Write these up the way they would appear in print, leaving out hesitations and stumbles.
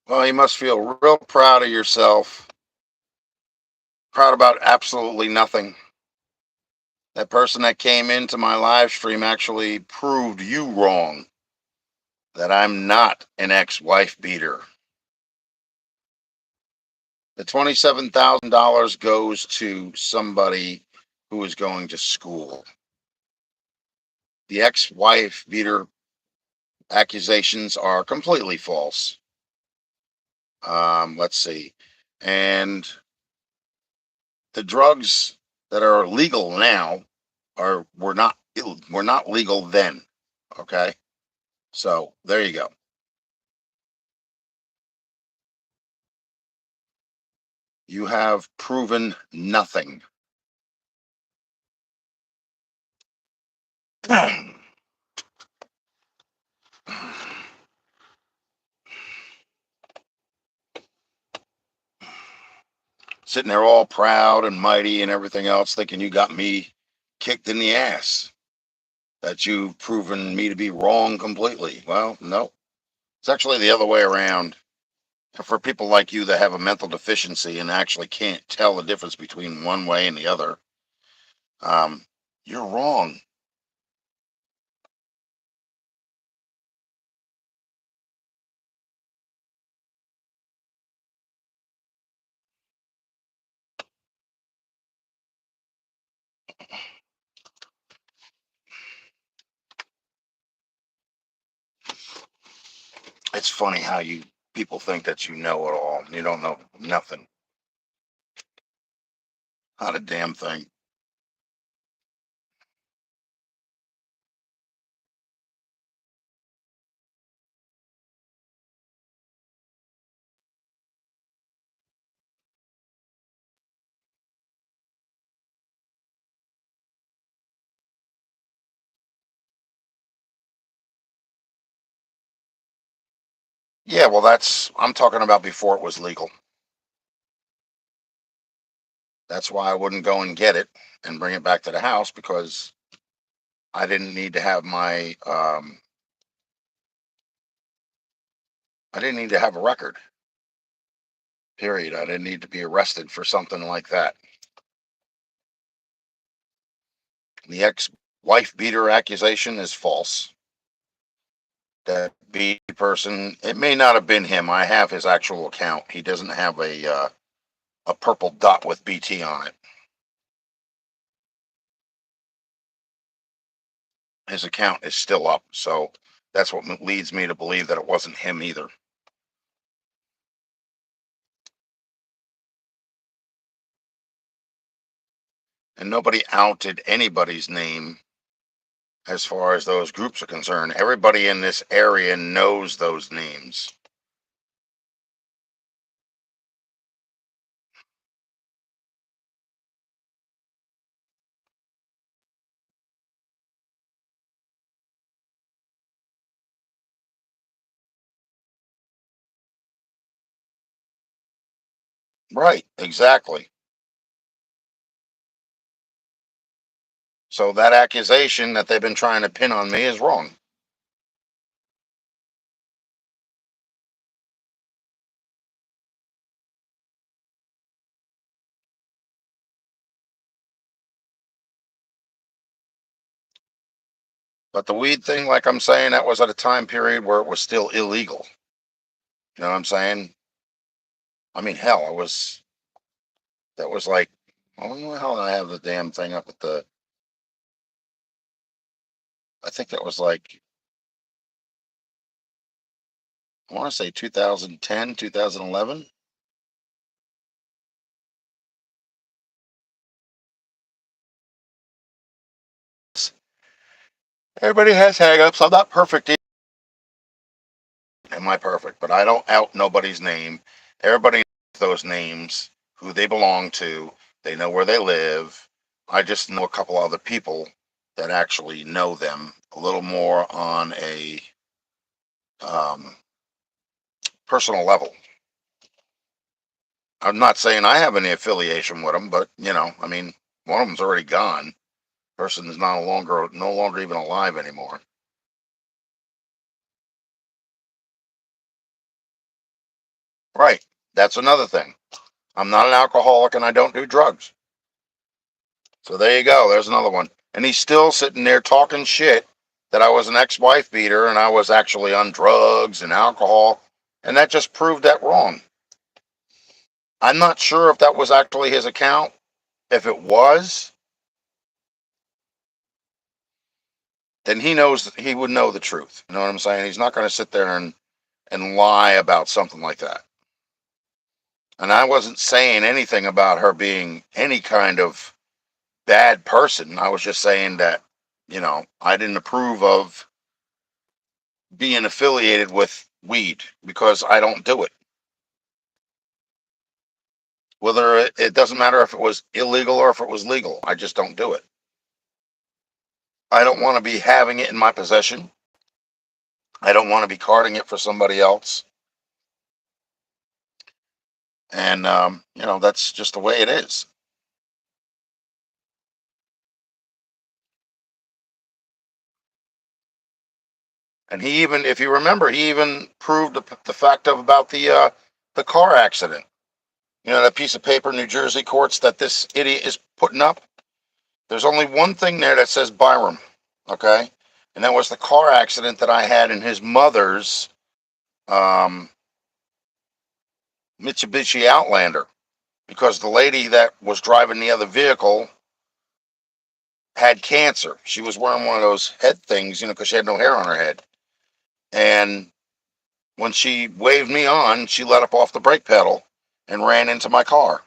Well, you must feel real proud of yourself, proud about absolutely nothing. That person that came into my live stream actually proved you wrong, that I'm not an ex wife beater. The $27,000 goes to somebody who is going to school. The ex wife beater accusations are completely false. Let's see. And the drugs that are legal now are were not legal then. Okay, so there you go. You have proven nothing. Sitting there all proud and mighty and everything else, thinking you got me kicked in the ass, that you've proven me to be wrong completely. Well, no, it's actually the other way around. For people like you that have a mental deficiency and actually can't tell the difference between one way and the other, um, you're wrong. It's funny how you people think that you know it all. You don't know nothing. Not a damn thing. Yeah, well, I'm talking about before it was legal. That's why I wouldn't go and get it and bring it back to the house because I didn't need to have I didn't need to have a record. Period. I didn't need to be arrested for something like that. The ex-wife beater accusation is false. That B person, it may not have been him. I have his actual account. He doesn't have a purple dot with BT on it. His account is still up, so that's what leads me to believe that it wasn't him either. And nobody outed anybody's name as far as those groups are concerned. Everybody in this area knows those names. Right, exactly. So that accusation that they've been trying to pin on me is wrong. But the weed thing, like I'm saying, that was at a time period where it was still illegal. You know what I'm saying? I mean, hell, that was like, oh, the hell did I have the damn thing up at I think that was like, I want to say 2010, 2011. Everybody has hangups. I'm not perfect. Am I perfect? But I don't out nobody's name. Everybody knows those names, who they belong to. They know where they live. I just know a couple other people that actually know them a little more on a um, personal level. I'm not saying I have any affiliation with them, but I mean, one of them's already gone. Person is no longer even alive anymore. Right. That's another thing. I'm not an alcoholic and I don't do drugs. So there you go. There's another one. And he's still sitting there talking shit that I was an ex-wife beater and I was actually on drugs and alcohol. And that just proved that wrong. I'm not sure if that was actually his account. If it was, then he knows he would know the truth. You know what I'm saying? He's not going to sit there and lie about something like that. And I wasn't saying anything about her being any kind of bad person. I was just saying that, I didn't approve of being affiliated with weed because I don't do it. Whether it doesn't matter if it was illegal or if it was legal, I just don't do it. I don't want to be having it in my possession. I don't want to be carting it for somebody else. And, that's just the way it is. And he even, if you remember, he even proved the fact of about the car accident. That piece of paper, New Jersey courts, that this idiot is putting up. There's only one thing there that says Byram, okay? And that was the car accident that I had in his mother's um, Mitsubishi Outlander, because the lady that was driving the other vehicle had cancer. She was wearing one of those head things, because she had no hair on her head. And when she waved me on, she let up off the brake pedal and ran into my car.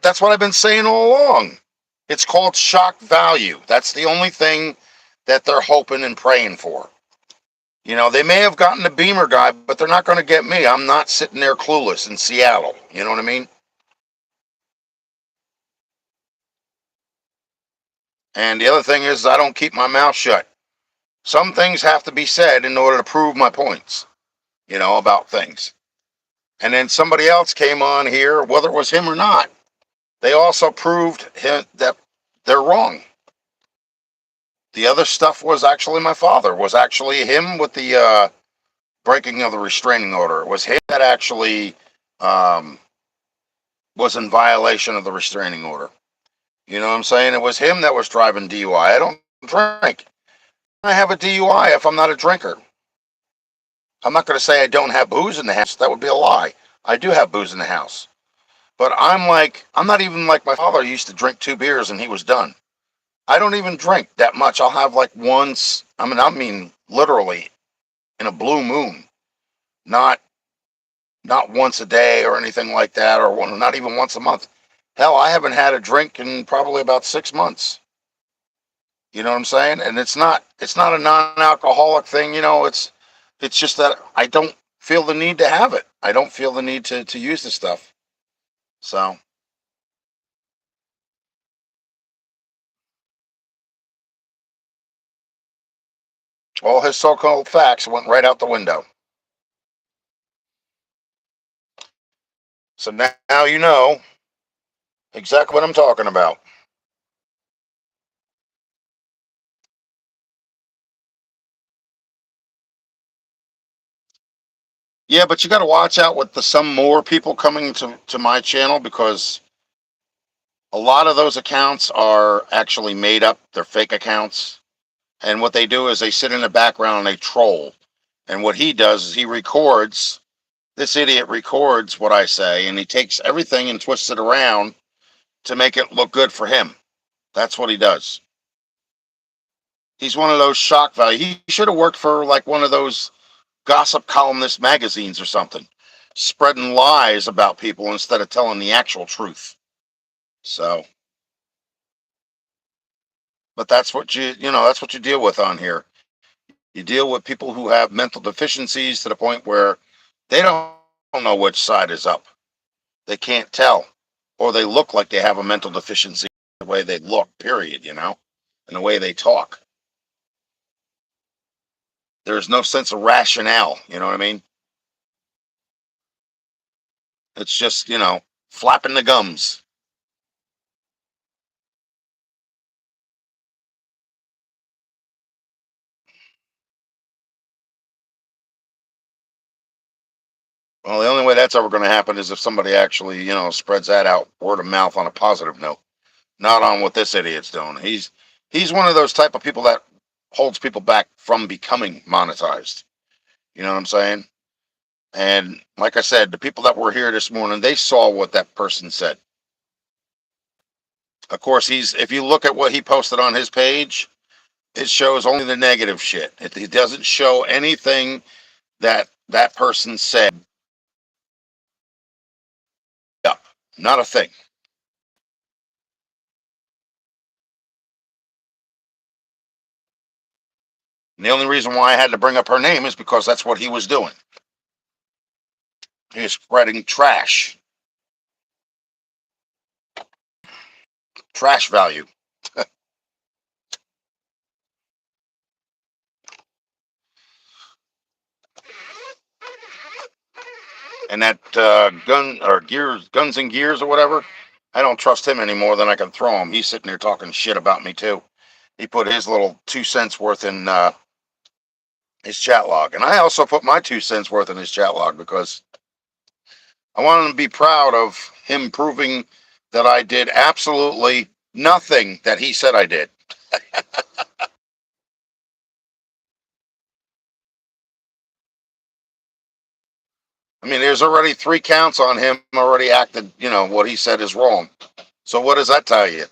That's what I've been saying all along. It's called shock value. That's the only thing that they're hoping and praying for. They may have gotten the Beamer guy, but they're not going to get me. I'm not sitting there clueless in Seattle. You know what I mean? And the other thing is, I don't keep my mouth shut. Some things have to be said in order to prove my points, about things. And then somebody else came on here, whether it was him or not, they also proved that they're wrong. The other stuff was actually my father, was actually him with the breaking of the restraining order. It was him that actually um, was in violation of the restraining order. You know what I'm saying? It was him that was driving DUI. I don't drink. I have a DUI if I'm not a drinker. I'm not going to say I don't have booze in the house. That would be a lie. I do have booze in the house. But I'm not even like my father used to drink 2 beers and he was done. I don't even drink that much. I'll have like once. I mean literally in a blue moon, not not once a day or anything like that, or not even once a month. Hell, I haven't had a drink in probably about 6 months. You know what I'm saying? And it's not a non-alcoholic thing. It's just that I don't feel the need to have it. I don't feel the need to use the stuff. So all his so-called facts went right out the window. So now you know exactly what I'm talking about. Yeah, but you got to watch out with some more people coming to my channel, because a lot of those accounts are actually made up. They're fake accounts. And what they do is they sit in the background and they troll. And what he does is this idiot records what I say, and he takes everything and twists it around to make it look good for him. That's what he does. He's one of those shock value. He should have worked for like one of those gossip columnist magazines or something, spreading lies about people instead of telling the actual truth. So, but that's what you deal with on here. You deal with people who have mental deficiencies to the point where they don't know which side is up. They can't tell, or they look like they have a mental deficiency the way they look, period, and the way they talk. There's no sense of rationale, you know what I mean? It's just, flapping the gums. Well, the only way that's ever going to happen is if somebody actually, spreads that out word of mouth on a positive note, not on what this idiot's doing. He's one of those type of people that holds people back from becoming monetized. You know what I'm saying? And like I said, the people that were here this morning, they saw what that person said. Of course, if you look at what he posted on his page, it shows only the negative shit. It doesn't show anything that that person said. Yep, not a thing. And the only reason why I had to bring up her name is because that's what he was doing. He was spreading trash value. And that guns and gears or whatever, I don't trust him any more than I can throw him. He's sitting there talking shit about me too. He put his little 2 cents worth in his chat log, and I also put my 2 cents worth in his chat log because I want him to be proud of him proving that I did absolutely nothing that he said I did. I mean, there's already 3 counts on him already acted, what he said is wrong. So what does that tell you?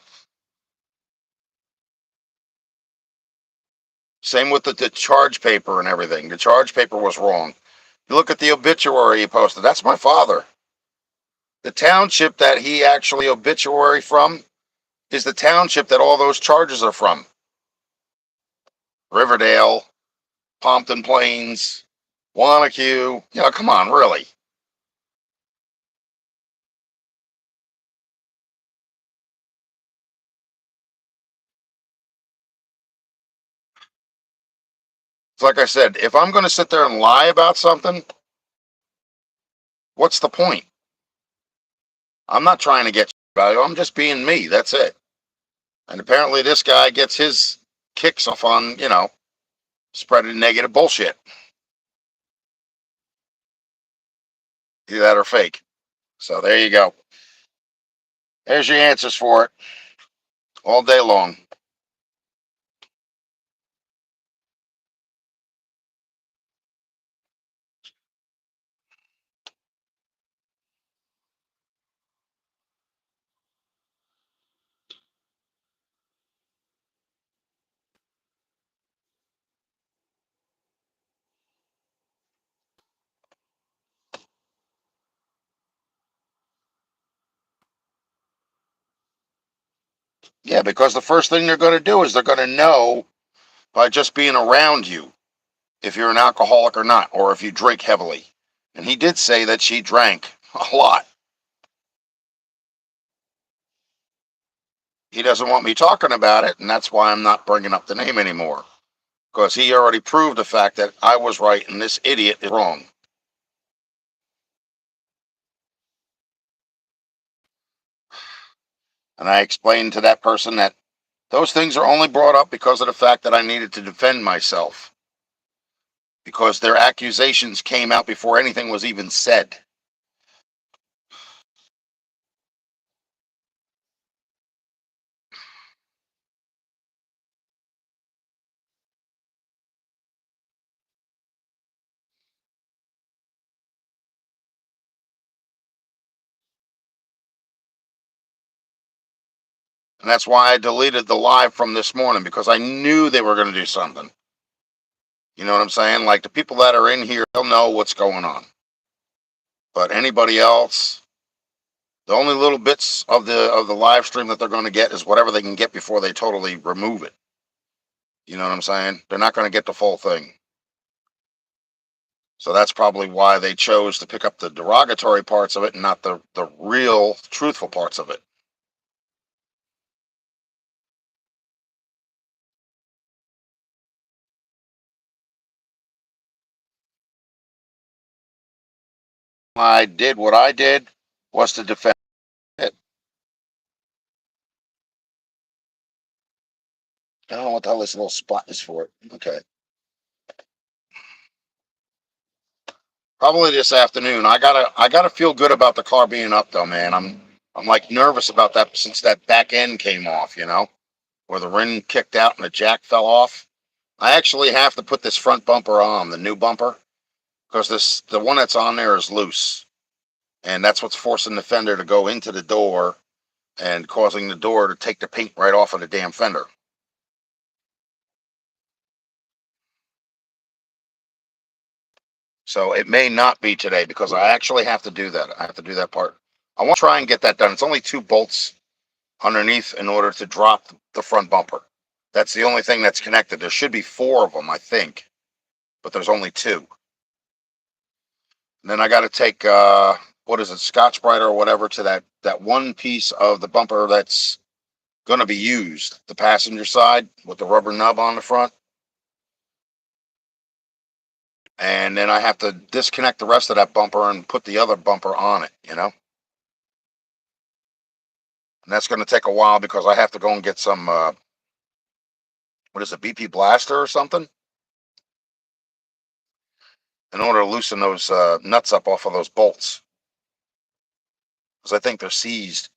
Same with the charge paper and everything. The charge paper was wrong. You look at the obituary he posted. That's my father. The township that he actually obituary from is the township that all those charges are from. Riverdale, Pompton Plains, Wanacue. Come on, really. It's like I said, if I'm going to sit there and lie about something, what's the point? I'm not trying to get value. I'm just being me. That's it. And apparently this guy gets his kicks off on, spreading negative bullshit. Either that or fake. So there you go. There's your answers for it all day long. Yeah, because the first thing they're going to do is they're going to know by just being around you if you're an alcoholic or not, or if you drink heavily. And he did say that she drank a lot. He doesn't want me talking about it, and that's why I'm not bringing up the name anymore. Because he already proved the fact that I was right and this idiot is wrong. And I explained to that person that those things are only brought up because of the fact that I needed to defend myself. Because their accusations came out before anything was even said. And that's why I deleted the live from this morning, because I knew they were going to do something. You know what I'm saying? Like the people that are in here, they'll know what's going on. But anybody else, the only little bits of the live stream that they're going to get is whatever they can get before they totally remove it. You know what I'm saying? They're not going to get the full thing. So that's probably why they chose to pick up the derogatory parts of it and not the real truthful parts of it. I did what I did was to defend it. I don't know what the hell this little spot is for. Okay. Probably this afternoon. I gotta feel good about the car being up though, man. I'm like nervous about that since that back end came off, where the rim kicked out and the jack fell off. I actually have to put this front bumper on, the new bumper, because this the one that's on there is loose. And that's what's forcing the fender to go into the door and causing the door to take the paint right off of the damn fender. So it may not be today because I actually have to do that. I have to do that part. I want to try and get that done. It's only two bolts underneath in order to drop the front bumper. That's the only thing that's connected. There should be four of them, I think, but there's only two. And then I got to take what is it, Scotch Brite or whatever, to that one piece of the bumper that's going to be used, the passenger side with the rubber nub on the front. And then I have to disconnect the rest of that bumper and put the other bumper on it. And that's going to take a while because I have to go and get some, what is it, BP Blaster or something, in order to loosen those nuts up off of those bolts. Because I think they're seized.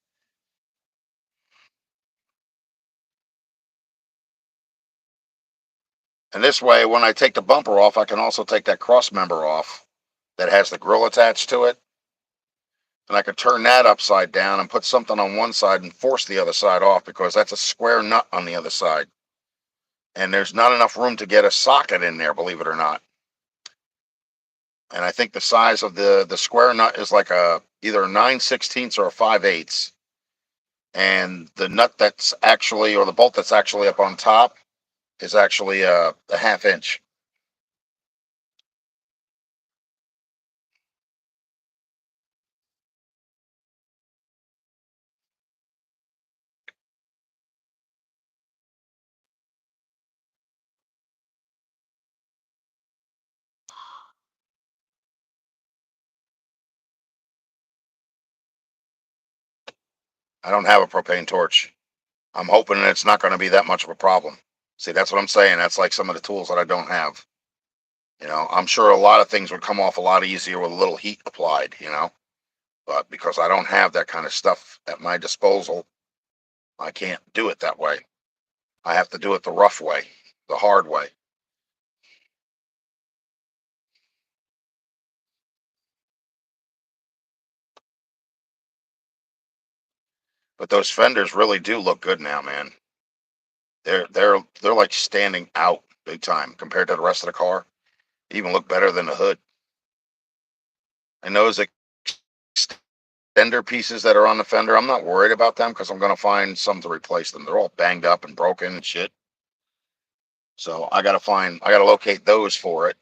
And this way, when I take the bumper off, I can also take that cross member off that has the grill attached to it. And I can turn that upside down and put something on one side and force the other side off because that's a square nut on the other side. And there's not enough room to get a socket in there, believe it or not. And I think the size of the square nut is like either a 9/16 or a 5/8. And the nut that's actually, or the bolt that's actually up on top is actually a half inch. I don't have a propane torch. I'm hoping that it's not going to be that much of a problem. See, that's what I'm saying. That's like some of the tools that I don't have. I'm sure a lot of things would come off a lot easier with a little heat applied. But because I don't have that kind of stuff at my disposal, I can't do it that way. I have to do it the rough way, the hard way. But those fenders really do look good now, man. They're like standing out big time compared to the rest of the car. They even look better than the hood. And those extender pieces that are on the fender, I'm not worried about them because I'm going to find some to replace them. They're all banged up and broken and shit. So I got to locate those for it.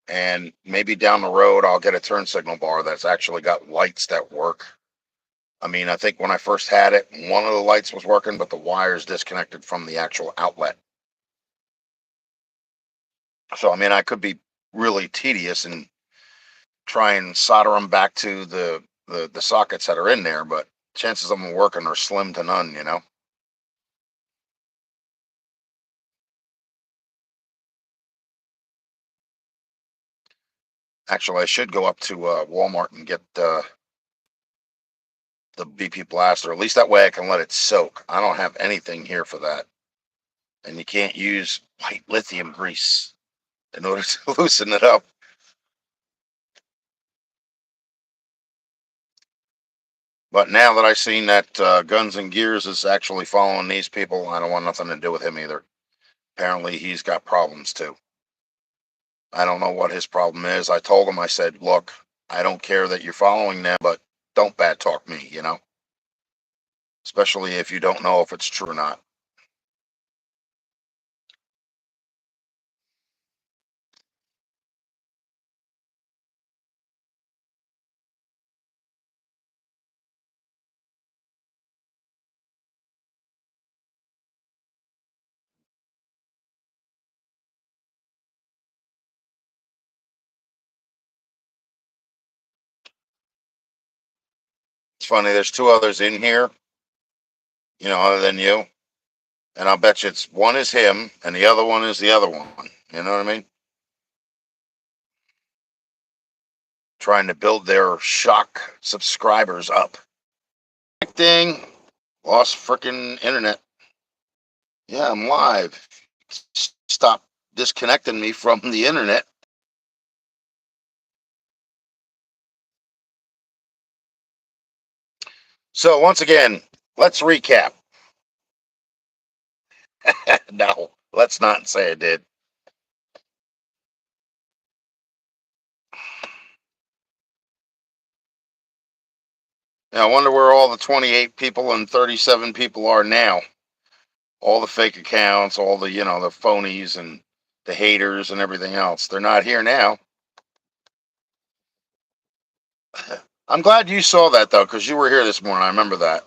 And maybe down the road, I'll get a turn signal bar that's actually got lights that work. I mean, I think when I first had it, one of the lights was working, but the wires disconnected from the actual outlet. So, I mean, I could be really tedious and try and solder them back to the sockets that are in there, but chances of them working are slim to none. Actually, I should go up to Walmart and get the BP Blaster. At least that way I can let it soak. I don't have anything here for that. And you can't use white lithium grease in order to loosen it up. But now that I've seen that Guns and Gears is actually following these people, I don't want nothing to do with him either. Apparently, he's got problems too. I don't know what his problem is. I told him, I said, look, I don't care that you're following them, but don't bad talk me. Especially if you don't know if it's true or not. It's funny, there's two others in here, other than you. And I'll bet you it's one is him and the other one is the other one. You know what I mean? trying to build their shock subscribers up. Ding, lost freaking internet. Yeah, I'm live. Stop disconnecting me from the internet. So once again, let's recap. No, let's not say it did. Now, I wonder where all the 28 people and 37 people are now. All the fake accounts, all the, the phonies and the haters and everything else. They're not here now. I'm glad you saw that, though, because you were here this morning. I remember that.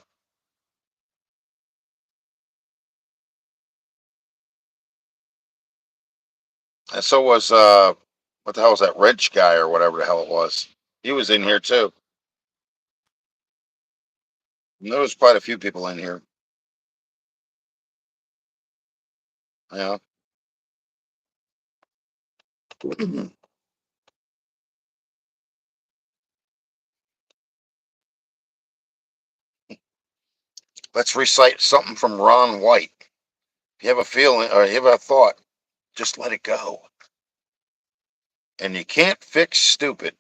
And so was, what the hell was that Rich guy or whatever the hell it was? He was in here, too. And there was quite a few people in here. Yeah. Let's recite something from Ron White. If you have a feeling or you have a thought, just let it go. And you can't fix stupid.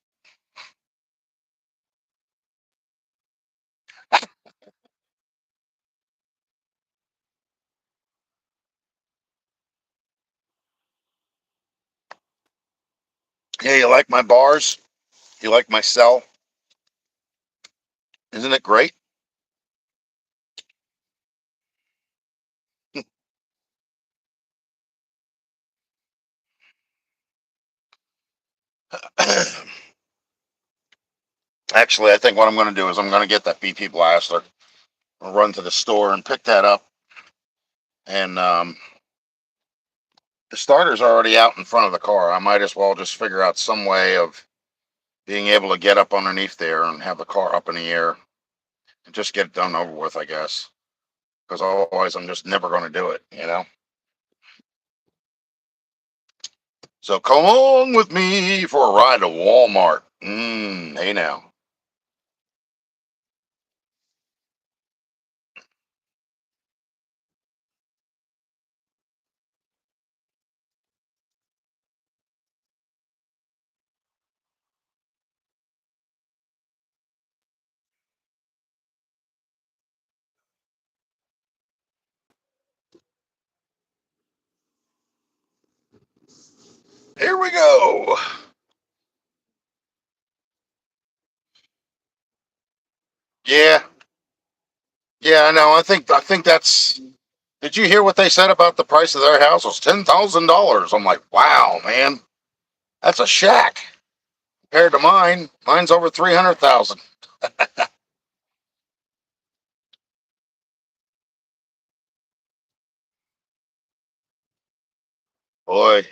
Yeah, you like my bars? You like my cell? Isn't it great? Actually, I think what I'm going to do is I'm going to get that BP blaster. I'll run to the store and pick that up. And the starter's already out in front of the car. I might as well just figure out some way of being able to get up underneath there and have the car up in the air and just get it done over with, I guess. Because otherwise, I'm just never going to do it. So come on with me for a ride to Walmart. Hey now. Here we go. Yeah, yeah, I know. I think that's. Did you hear what they said about the price of their house? It was $10,000. I'm like, wow, man, that's a shack compared to mine. Mine's over 300,000. Boy,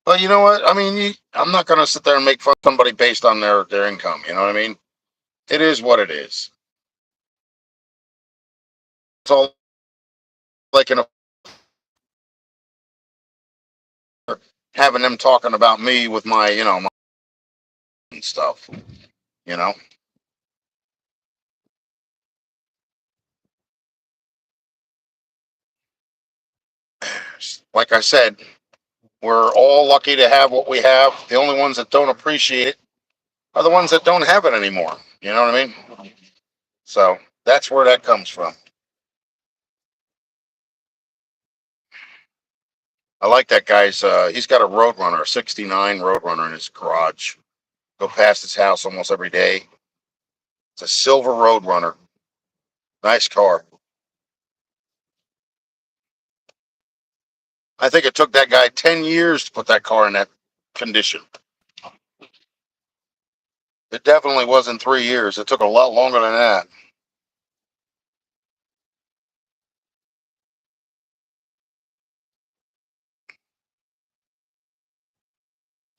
well, you know what? I mean, I'm not going to sit there and make fun of somebody based on their income. You know what I mean? It is what it is. It's all like having them talking about me with my, my stuff. You know, like I said, we're all lucky to have what we have. The only ones that don't appreciate it are the ones that don't have it anymore. You know what I mean? So that's where that comes from. I like that guy's. He's got a Roadrunner, a '69 Roadrunner in his garage. Go past his house almost every day. It's a silver Roadrunner. Nice car. I think it took that guy 10 years to put that car in that condition. It definitely wasn't 3 years. It took a lot longer than that.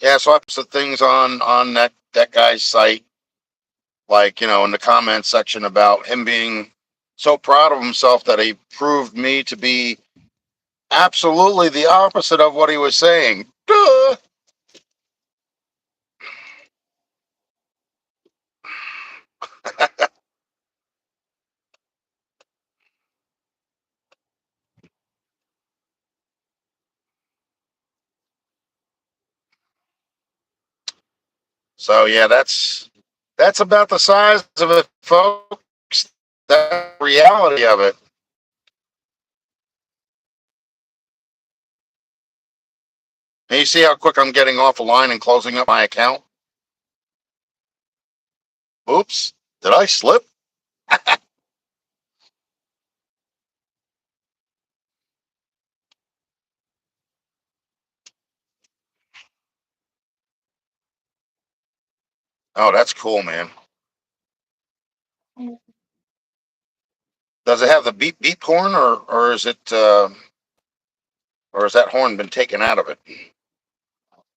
Yeah, so I put some things on that guy's site, like in the comments section about him being so proud of himself that he proved me to be absolutely the opposite of what he was saying. Duh! So yeah, that's about the size of it, folks. That's the reality of it. And you see how quick I'm getting off the line and closing up my account? Oops, did I slip? Oh, that's cool, man. Does it have the beep beep horn, or is it or has that horn been taken out of it?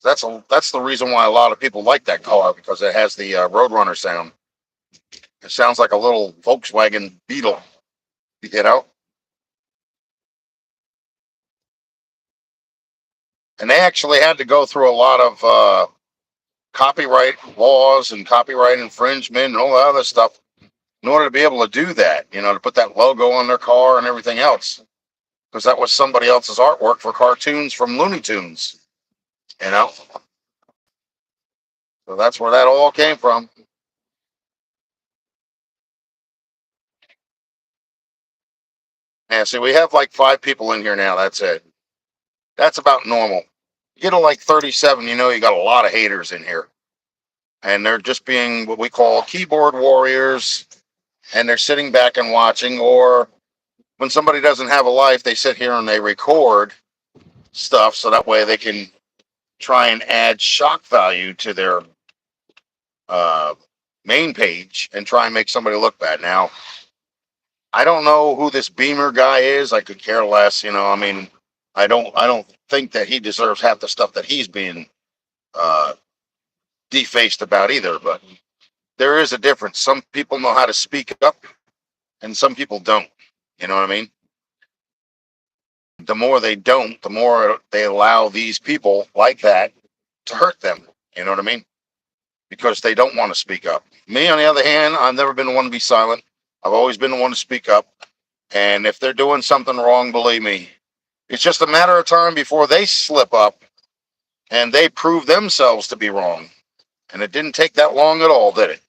That's the reason why a lot of people like that car because it has the Roadrunner sound. It sounds like a little Volkswagen Beetle, you know. And they actually had to go through a lot of copyright laws and copyright infringement and all that other stuff in order to be able to do that. You know, to put that logo on their car and everything else because that was somebody else's artwork for cartoons from Looney Tunes. You know, so that's where that all came from. Yeah, see, we have like 5 people in here now. That's it. That's about normal. You get to like 37, you know, you got a lot of haters in here. And they're just being what we call keyboard warriors. And they're sitting back and watching. Or when somebody doesn't have a life, they sit here and they record stuff so that way they can try and add shock value to their uh, main page and try and make somebody look bad. Now, I don't know who this Beamer guy is. I could care less. You know, I mean, I don't think that he deserves half the stuff that he's being uh, defaced about either. But there is a difference. Some people know how to speak up, and some people don't. You know what I mean? The more they don't, the more they allow these people like that to hurt them. You know what I mean? Because they don't want to speak up. Me, on the other hand, I've never been the one to be silent. I've always been the one to speak up. And if they're doing something wrong, believe me, it's just a matter of time before they slip up and they prove themselves to be wrong. And it didn't take that long at all, did it?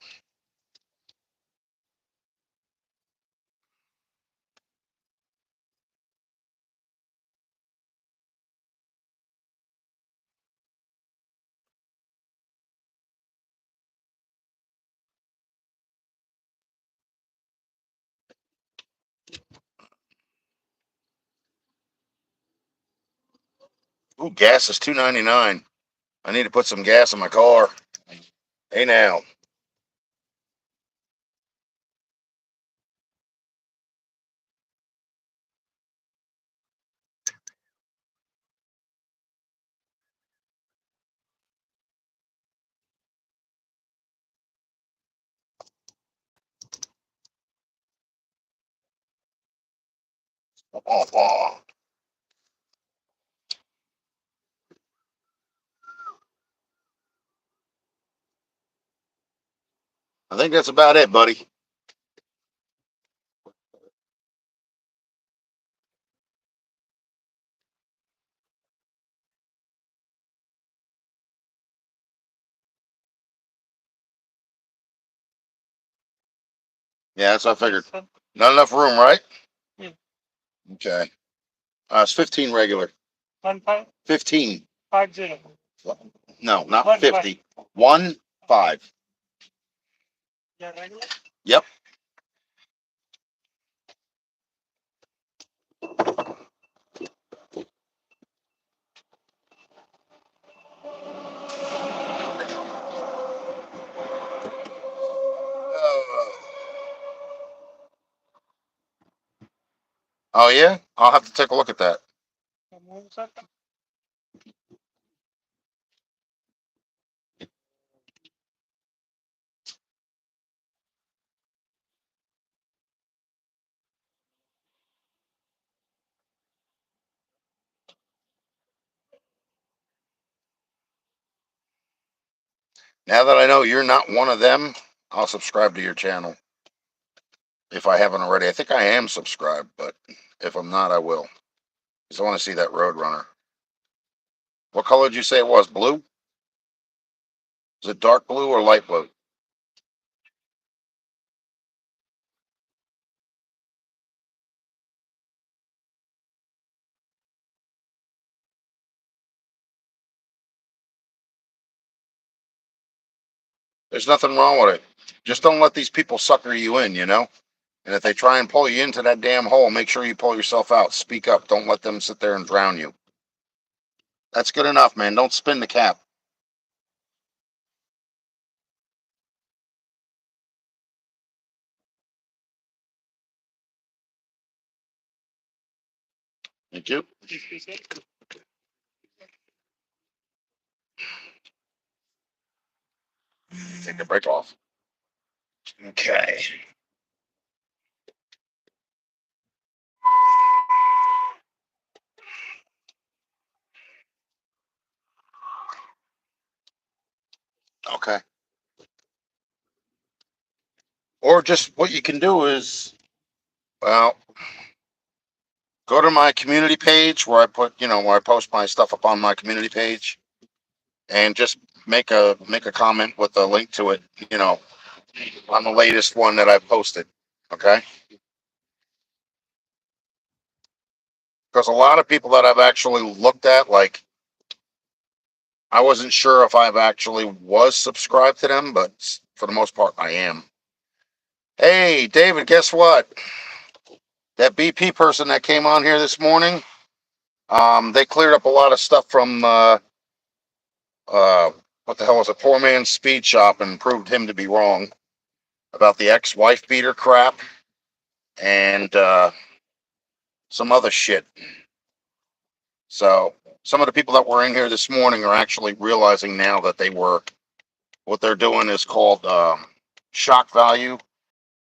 Ooh, gas is $2.99. I need to put some gas in my car. Hey now. Oh, oh. I think that's about it, buddy. Yeah, that's what I figured. Not enough room, right? Okay. It's 15 regular. 15. No, not 50. 1 5. Yep. Oh yeah, I'll have to take a look at that. Now that I know you're not one of them, I'll subscribe to your channel if I haven't already. I think I am subscribed, but if I'm not, I will. Because I want to see that Roadrunner. What color did you say it was? Blue? Is it dark blue or light blue? There's nothing wrong with it. Just don't let these people sucker you in, you know? And if they try and pull you into that damn hole, make sure you pull yourself out. Speak up. Don't let them sit there and drown you. That's good enough, man. Don't spin the cap. Thank you. Take the break off. Okay. Okay. Or just what you can do is, well, go to my community page where I put, where I post my stuff up on my community page, and just make a comment with a link to it, on the latest one that I posted. Okay. Because a lot of people that I've actually looked at, like, I wasn't sure if I've actually was subscribed to them, but for the most part, I am. Hey, David, guess what? That BP person that came on here this morning, they cleared up a lot of stuff from uh, what the hell was it? Poor Man's Speed Shop, and proved him to be wrong about the ex-wife beater crap and some other shit. So some of the people that were in here this morning are actually realizing now that what they're doing is called shock value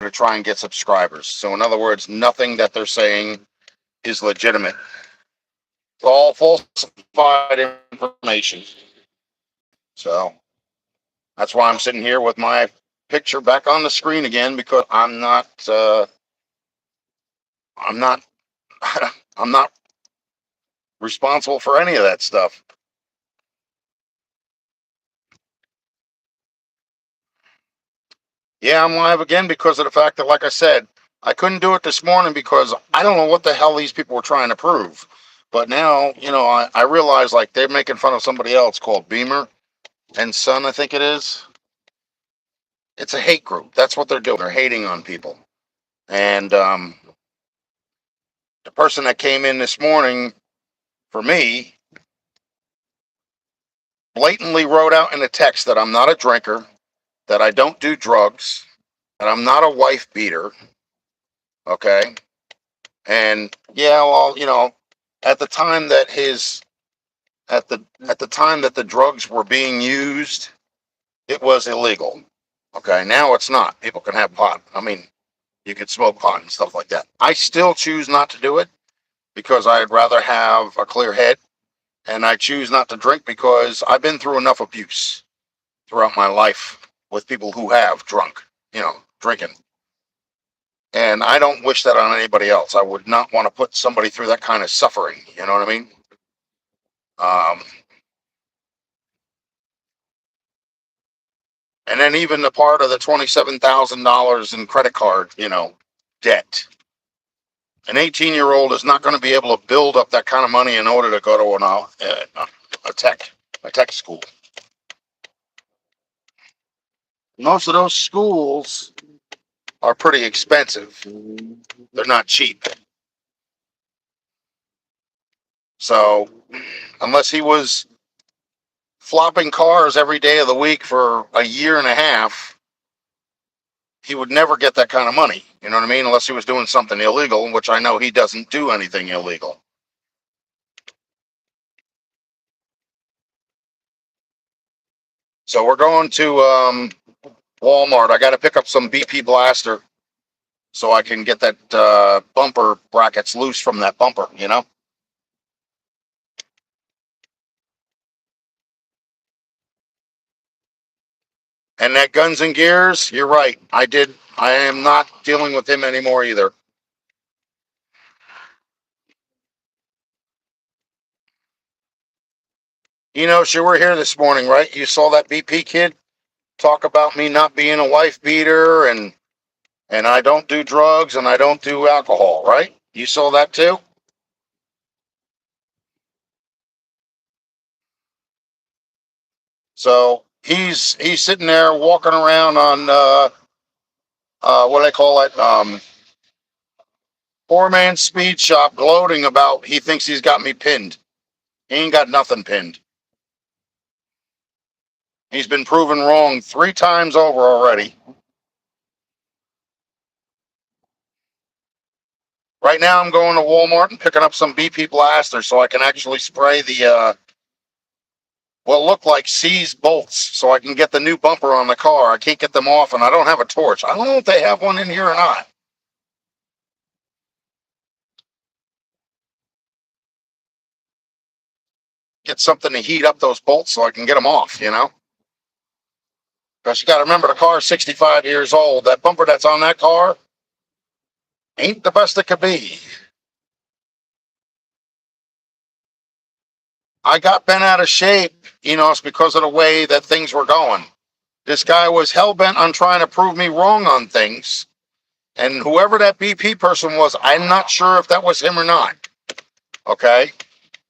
to try and get subscribers. So in other words, nothing that they're saying is legitimate. It's all falsified information. So that's why I'm sitting here with my picture back on the screen again, because I'm not, I'm not responsible for any of that stuff. Yeah, I'm live again because of the fact that, like I said, I couldn't do it this morning because I don't know what the hell these people were trying to prove. But now, I realize, like, they're making fun of somebody else called Beamer and Son, I think it is. It's a hate group. That's what they're doing. They're hating on people. And the person that came in this morning for me blatantly wrote out in a text that I'm not a drinker, that I don't do drugs, that I'm not a wife beater. Okay. And yeah, well, at the time that at the time that the drugs were being used, it was illegal. Okay. Now it's not. People can have pot. I mean, you can smoke pot and stuff like that. I still choose not to do it because I'd rather have a clear head, and I choose not to drink because I've been through enough abuse throughout my life with people who have drunk, drinking. And I don't wish that on anybody else. I would not want to put somebody through that kind of suffering. You know what I mean? And then even the part of the $27,000 in credit card, debt. An 18-year-old is not going to be able to build up that kind of money in order to go to a tech school. Most of those schools are pretty expensive. They're not cheap. So unless he was flopping cars every day of the week for a year and a half, he would never get that kind of money. You know what I mean? Unless he was doing something illegal, which I know he doesn't do anything illegal. So we're going to Walmart. I got to pick up some BP Blaster so I can get that bumper brackets loose from that bumper, And that Guns and Gears, you're right. I am not dealing with him anymore either. You were here this morning, right? You saw that BP kid? talk about me not being a wife beater and I don't do drugs and I don't do alcohol, right? You saw that too? So he's sitting there walking around on what do they call it? Poor man's speed shop, gloating about he thinks he's got me pinned. He ain't got nothing pinned. He's been proven wrong 3 times over already. Right now, I'm going to Walmart and picking up some BP Blaster so I can actually spray the what look like seized bolts so I can get the new bumper on the car. I can't get them off, and I don't have a torch. I don't know if they have one in here or not. Get something to heat up those bolts so I can get them off, you know? Because you got to remember, the car is 65 years old. That bumper that's on that car ain't the best it could be. I got bent out of shape, you know, it's because of the way that things were going. This guy was hell bent on trying to prove me wrong on things. And whoever that BP person was, I'm not sure if that was him or not. Okay.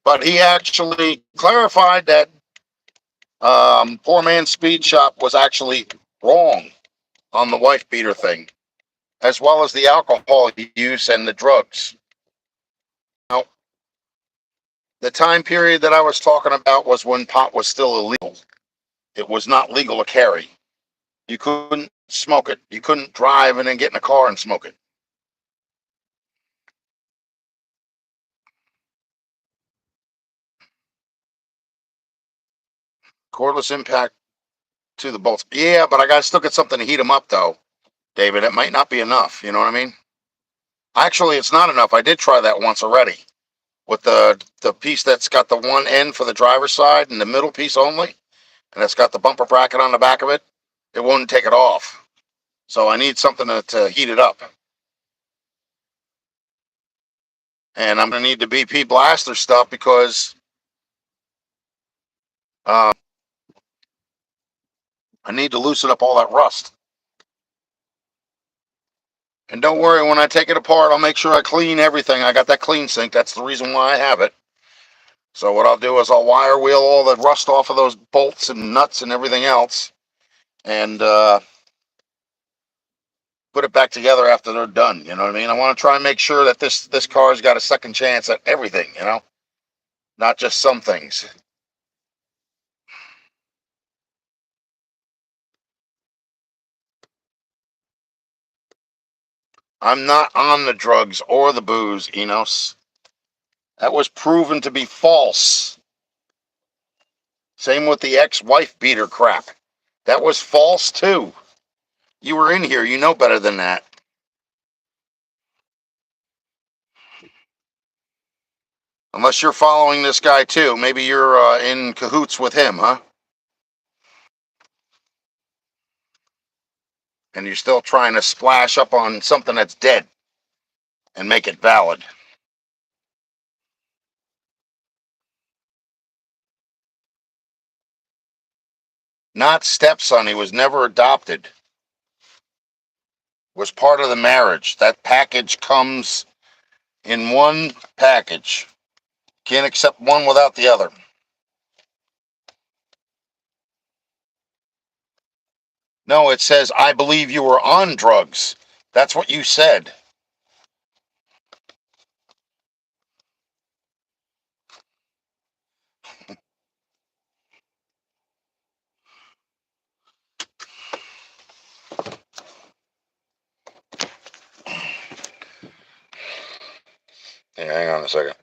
But he actually clarified that poor man's speed shop was actually wrong on the wife beater thing, as well as the alcohol use and the drugs. Now, the time period that I was talking about was when pot was still illegal. It was not legal to carry. You couldn't smoke it. You couldn't drive and then get in a car and smoke it. Cordless impact to the bolts. Yeah, but I got to still get something to heat them up, though, David. It might not be enough. You know what I mean? Actually, it's not enough. I did try that once already with the piece that's got the one end for the driver's side and the middle piece only, and it's got the bumper bracket on the back of it. It won't take it off. So I need something to heat it up. And I'm going to need the BP Blaster stuff because uh, I need to loosen up all that rust. And don't worry, when I take it apart, I'll make sure I clean everything. I got that clean sink. That's the reason why I have it. So what I'll do is I'll wire wheel all the rust off of those bolts and nuts and everything else, and put it back together after they're done. You know what I mean? I want to try and make sure that this car's got a second chance at everything. You know, not just some things. I'm not on the drugs or the booze, Enos. That was proven to be false. Same with the ex-wife beater crap. That was false too. You were in here. You know better than that. Unless you're following this guy too. Maybe you're in cahoots with him, huh? And you're still trying to splash up on something that's dead and make it valid. Not stepson. He was never adopted. Was part of the marriage. That package comes in one package. Can't accept one without the other. No, it says, I believe you were on drugs. That's what you said. Yeah, hang on a second.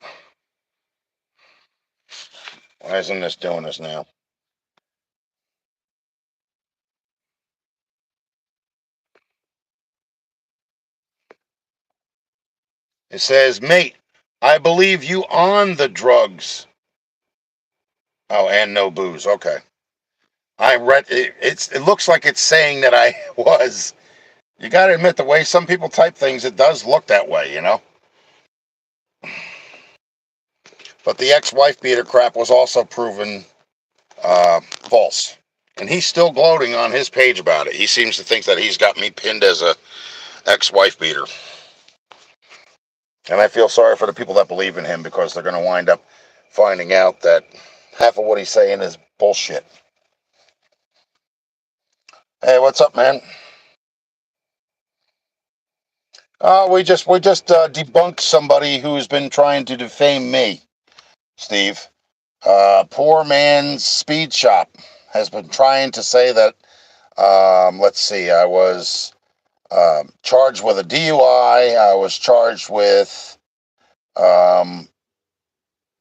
Why isn't this doing this now? It says, mate, I believe you on the drugs. Oh, and no booze. Okay. I read it. It looks like it's saying that I was. You got to admit, the way some people type things, it does look that way, you know? But the ex-wife beater crap was also proven false. And he's still gloating on his page about it. He seems to think that he's got me pinned as a ex-wife beater. And I feel sorry for the people that believe in him, because they're going to wind up finding out that half of what he's saying is bullshit. Hey, what's up, man? We just debunked somebody who's been trying to defame me, Steve. Poor man's speed shop has been trying to say that. Let's see. I was charged with a DUI. I was charged with um,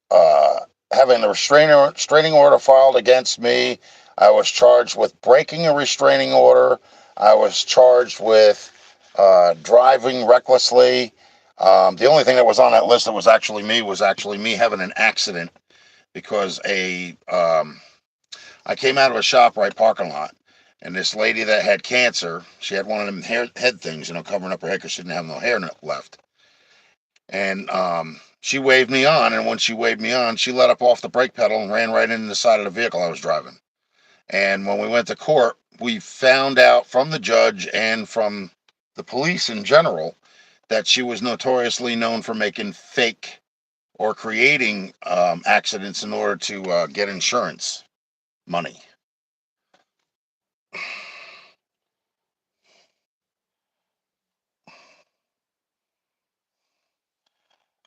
uh, having a restraining order filed against me. I was charged with breaking a restraining order. I was charged with driving recklessly. The only thing that was on that list that was actually me having an accident, because I came out of a ShopRite parking lot, and this lady that had cancer, she had one of them head things, covering up her head because she didn't have no hair left. And she waved me on, and when she waved me on, she let up off the brake pedal and ran right into the side of the vehicle I was driving. And when we went to court, we found out from the judge and from the police in general that she was notoriously known for making fake or creating accidents in order to get insurance money.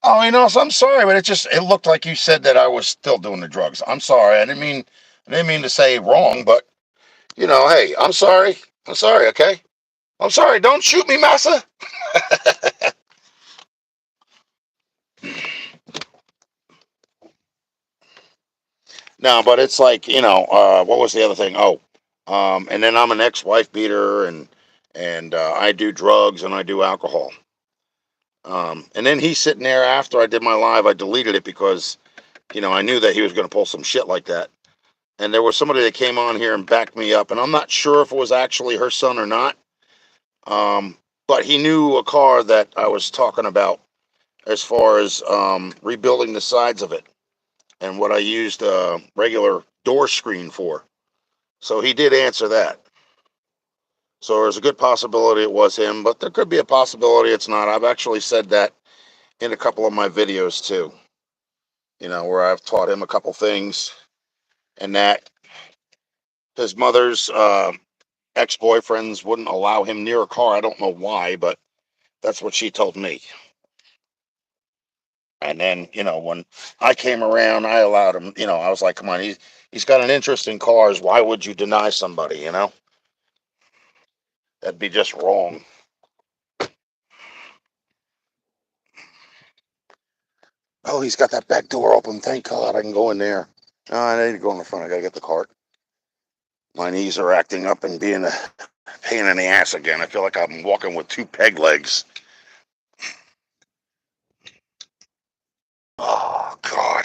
Oh, so I'm sorry, but it looked like you said that I was still doing the drugs. I'm sorry. I didn't mean to say wrong, but hey, I'm sorry. I'm sorry, okay? I'm sorry. Don't shoot me, massa. No, but it's like, what was the other thing? Oh, and then I'm an ex-wife beater, and I do drugs and I do alcohol. And then he's sitting there after I did my live. I deleted it because, I knew that he was going to pull some shit like that. And there was somebody that came on here and backed me up, and I'm not sure if it was actually her son or not. But he knew a car that I was talking about as far as rebuilding the sides of it and what I used a regular door screen for. So he did answer that. So there's a good possibility it was him, but there could be a possibility it's not. I've actually said that in a couple of my videos too, where I've taught him a couple things, and that his mother's ex-boyfriends wouldn't allow him near a car. I don't know why, but that's what she told me. And then, when I came around, I allowed him, I was like, come on, he's got an interest in cars. Why would you deny somebody, That'd be just wrong. Oh, he's got that back door open. Thank God I can go in there. No, I need to go in the front. I got to get the cart. My knees are acting up and being a pain in the ass again. I feel like I'm walking with two peg legs. Oh, God.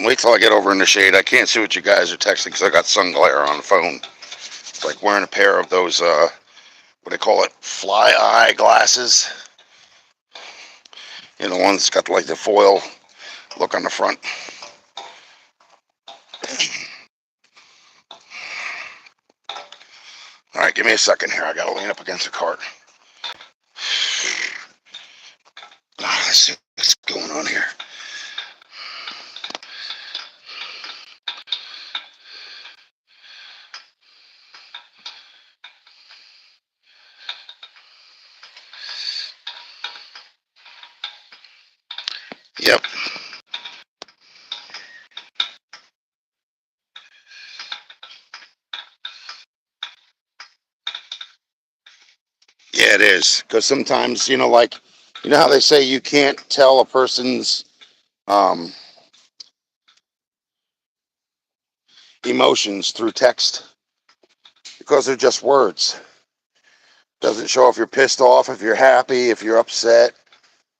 Wait till I get over in the shade. I can't see what you guys are texting because I got sun glare on the phone. It's like wearing a pair of those, what do they call it, fly eye glasses. The ones that's got like the foil look on the front. All right, give me a second here. I got to lean up against the cart. Let's see what's going on here. Yep. Yeah, it is. Because sometimes, how they say you can't tell a person's emotions through text because they're just words. Doesn't show if you're pissed off, if you're happy, if you're upset,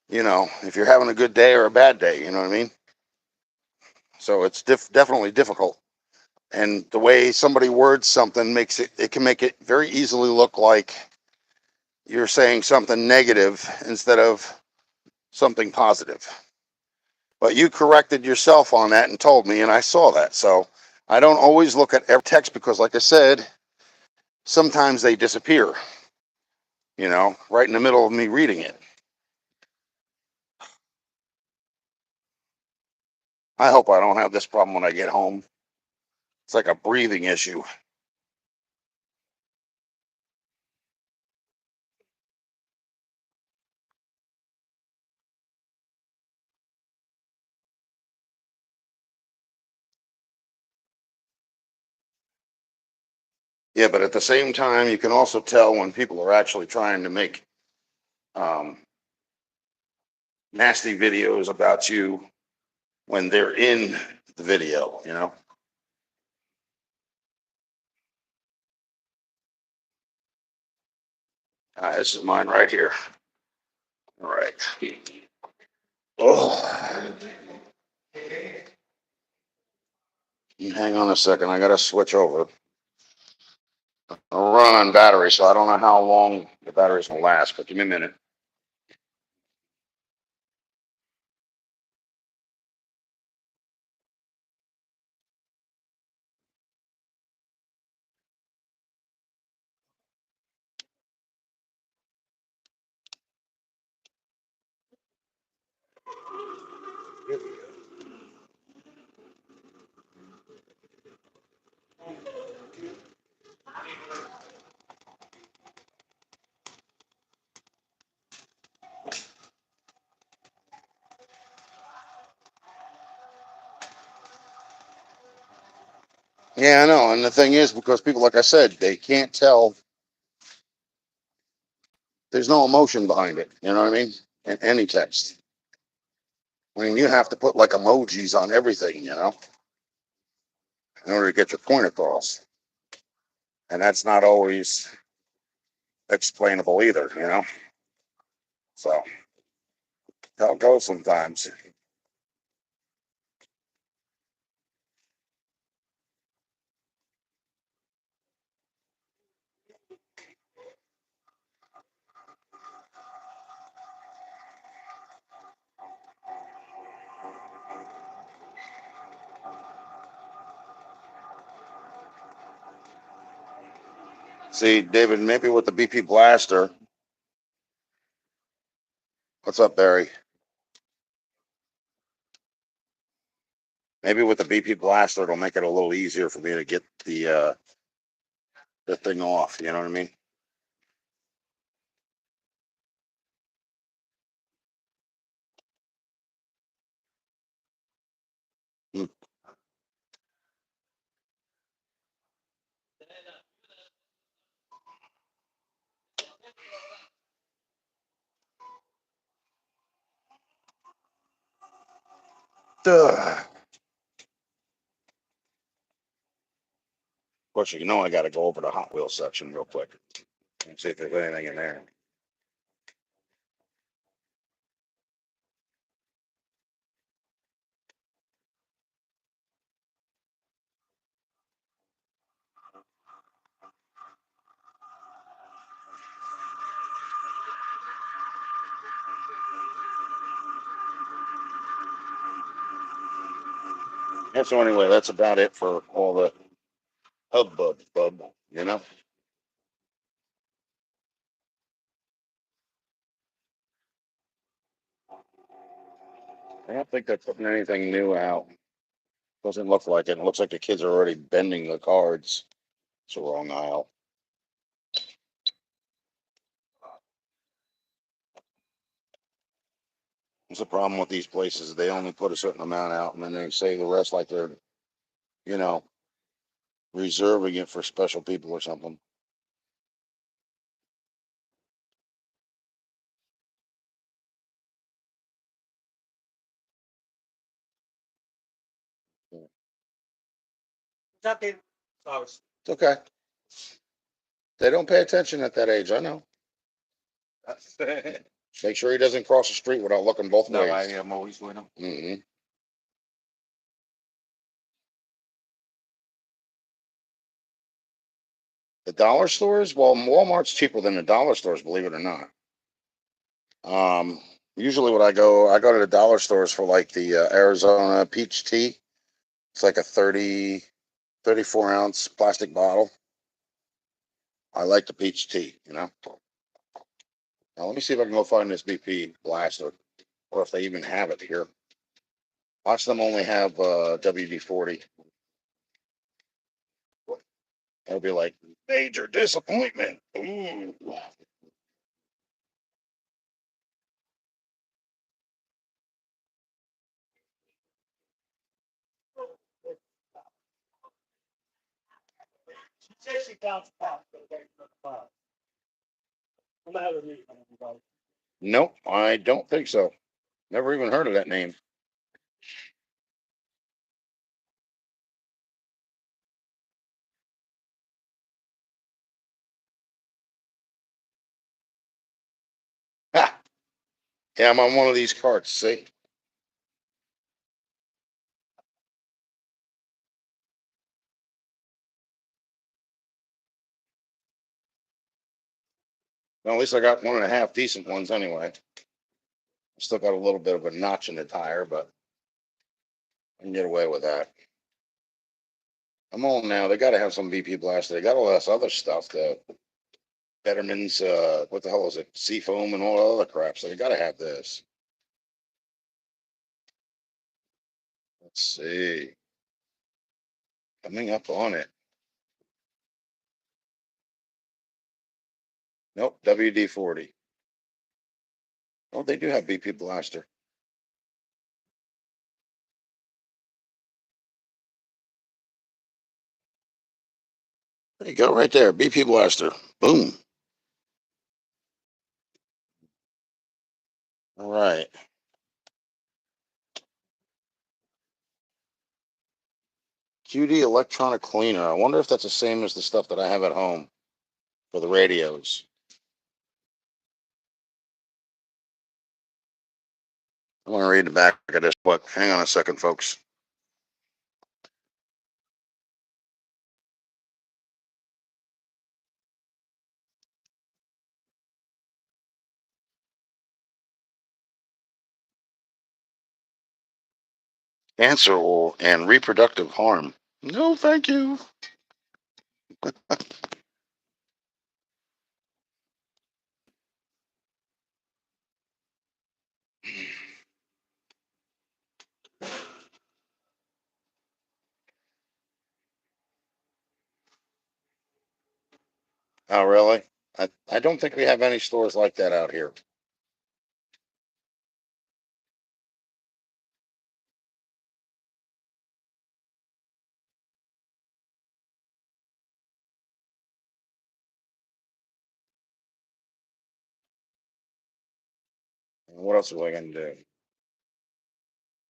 if you're having a good day or a bad day, you know what I mean? So it's definitely difficult. And the way somebody words something makes it can make it very easily look like you're saying something negative instead of something positive. But you corrected yourself on that and told me, and I saw that. So I don't always look at every text because, like I said, sometimes they disappear, right in the middle of me reading it. I hope I don't have this problem when I get home. It's like a breathing issue. Yeah, but at the same time, you can also tell when people are actually trying to make um, nasty videos about you when they're in the video. This is mine right here. All right. Oh, hang on a second. I got to switch over. I'll run on battery, so I don't know how long the battery's gonna last, but give me a minute. Yeah, I know. And the thing is, because people, like I said, they can't tell. There's no emotion behind it. You know what I mean? In any text. I mean, you have to put like emojis on everything, in order to get your point across. And that's not always explainable either. So how it goes sometimes. See, David, maybe with the BP Blaster. What's up, Barry? Maybe with the BP Blaster, it'll make it a little easier for me to get the thing off. You know what I mean? Hmm. Duh. Of course, I got to go over the Hot Wheels section real quick and see if there's anything in there. Yeah, so anyway, that's about it for all the hubbub, bub. I don't think they're putting anything new out. Doesn't look like it. It looks like the kids are already bending the cards. It's the wrong aisle. What's the problem with these places? They only put a certain amount out and then they say the rest like they're, you know, reserving it for special people or something. It's okay. They don't pay attention at that age. I know. Make sure he doesn't cross the street without looking both ways. I am always with him. The dollar stores, well, Walmart's cheaper than the dollar stores, believe it or not. Usually when I go to the dollar stores for like the Arizona peach tea. It's like a 34 ounce plastic bottle. I like the peach tea, you know. Now let me see if I can go find this BP blaster, or if they even have it here. Watch them only have WD-40. It'll be like major disappointment. Ooh. Nope, I don't think so. Never even heard of that name. Ha! Yeah, I'm on one of these carts. See? Well, at least I got one and a half decent ones anyway. Still got a little bit of a notch in the tire, but I can get away with that. I'm on now. They got to have some VP blaster. They got all this other stuff. The Betterman's, what the hell is it? Seafoam and all other crap. So they got to have this. Let's see. Coming up on it. Nope. WD-40. Oh, they do have BP blaster. There you go, right there. BP blaster. Boom. All right. QD electronic cleaner. I wonder if that's the same as the stuff that I have at home for the radios. I want to read the back of this book. Hang on a second, folks. Cancer or and reproductive harm. No, thank you. Oh, really? I don't think we have any stores like that out here. What else are we going to do?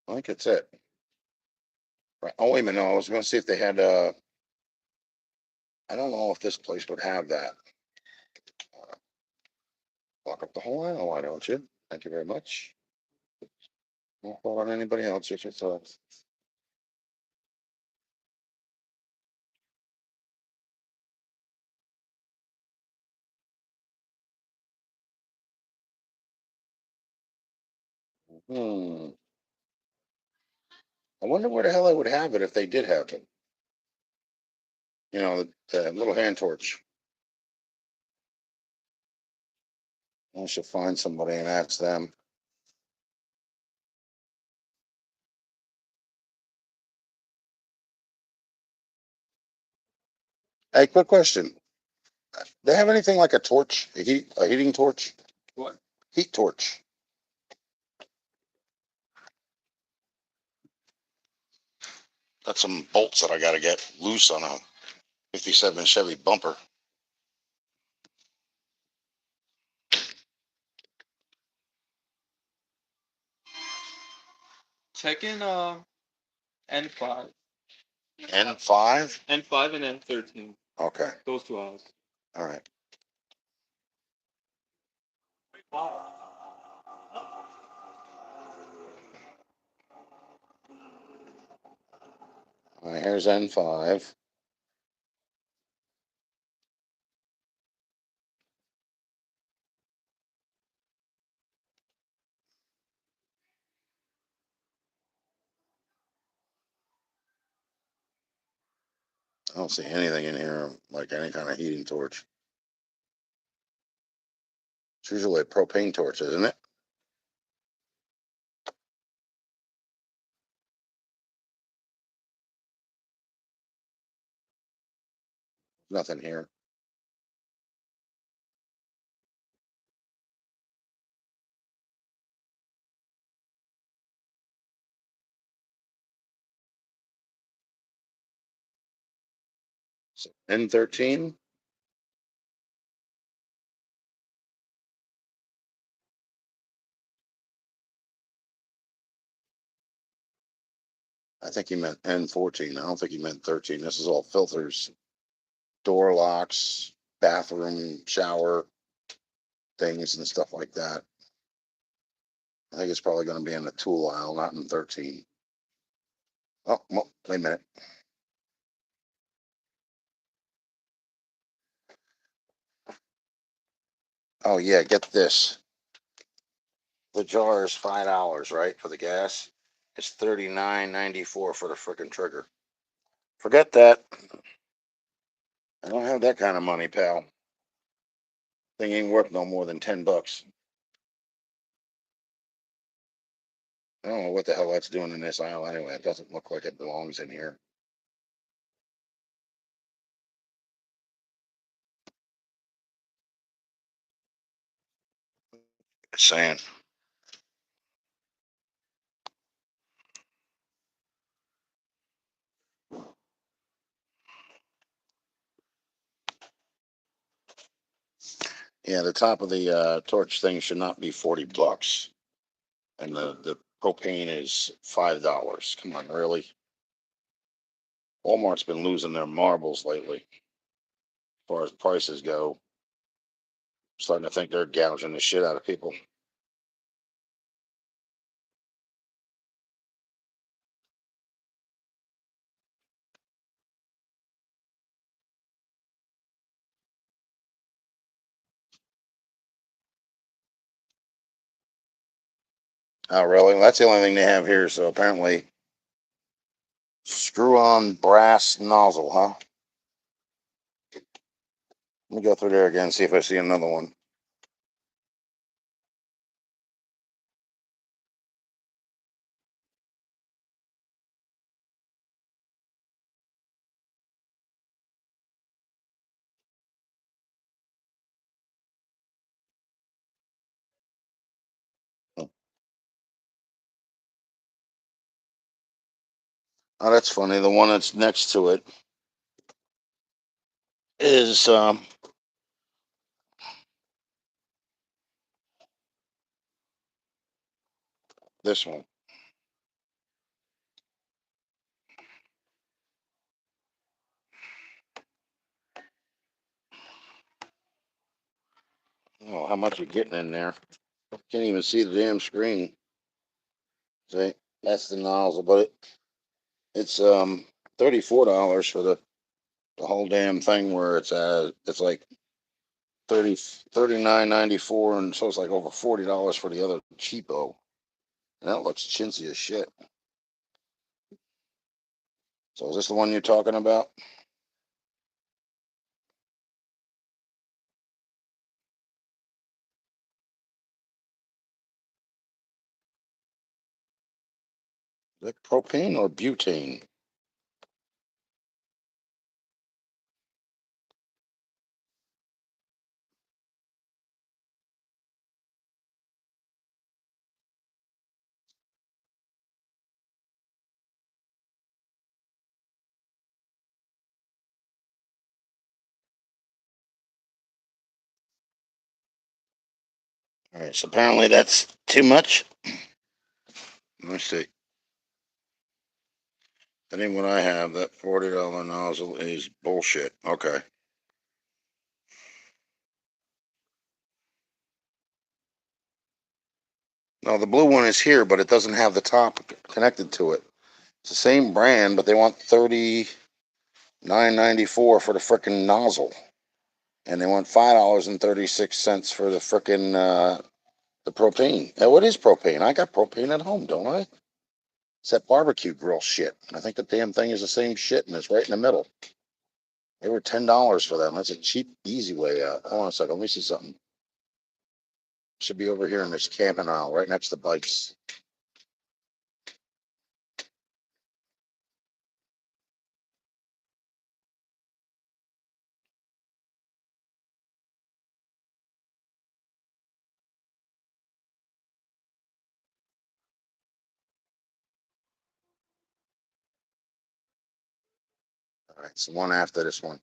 I think it's it. Right. Oh, wait a minute. No, I was going to see if they had, I don't know if this place would have that. Walk up the whole aisle, why don't you? Thank you very much. Don't call on anybody else. It's your thoughts. Hmm. I wonder where the hell I would have it if they did have it. You know, the little hand torch. I should find somebody and ask them. Hey, quick question. They have anything like a torch, a heating torch? What? Heat torch. Got some bolts that I got to get loose on a 57 Chevy bumper. Check in N5. N5? N5 and N13. Okay. Those 2 hours. All right. All right, here's N5. I don't see anything in here like any kind of heating torch. It's usually a propane torch, isn't it? Nothing here. So N13. I think he meant N14. I don't think he meant 13. This is all filters, door locks, bathroom, shower things and stuff like that. I think it's probably going to be in the tool aisle, not in 13. Oh, well, wait a minute. Oh, yeah, get this. The jar is $5, right, for the gas. It's $39.94 for the frickin' trigger. Forget that. I don't have that kind of money, pal. Thing ain't worth no more than $10. I don't know what the hell that's doing in this aisle anyway. It doesn't look like it belongs in here. Just saying. Yeah, the top of the torch thing should not be $40. And the propane is $5. Come on, really? Walmart's been losing their marbles lately, as far as prices go. Starting to think they're gouging the shit out of people. Oh, really? Well, that's the only thing they have here. So apparently, screw on brass nozzle, huh? Let me go through there again, see if I see another one. Oh, that's funny. The one that's next to it is this one. Oh, how much you getting in there? Can't even see the damn screen. See, that's the nozzle, but it's $34 for the whole damn thing. Where it's like 39.94, and so it's like over $40 for the other cheapo. And that looks chintzy as shit. So is this the one you're talking about? Is that propane or butane? All right, so apparently that's too much. Let me see. That ain't what I have. That $40 nozzle is bullshit. Okay. No, the blue one is here, but it doesn't have the top connected to it. It's the same brand, but they want $39.94 for the frickin' nozzle, and they want $5.36 for the frickin' the propane. Now, what is propane? I got propane at home, don't I? It's that barbecue grill shit. I think the damn thing is the same shit, and it's right in the middle. They were $10 for them. That's a cheap, easy way out. Hold on a second. Let me see something. Should be over here in this camping aisle, right next to bikes. All right, so one after this one.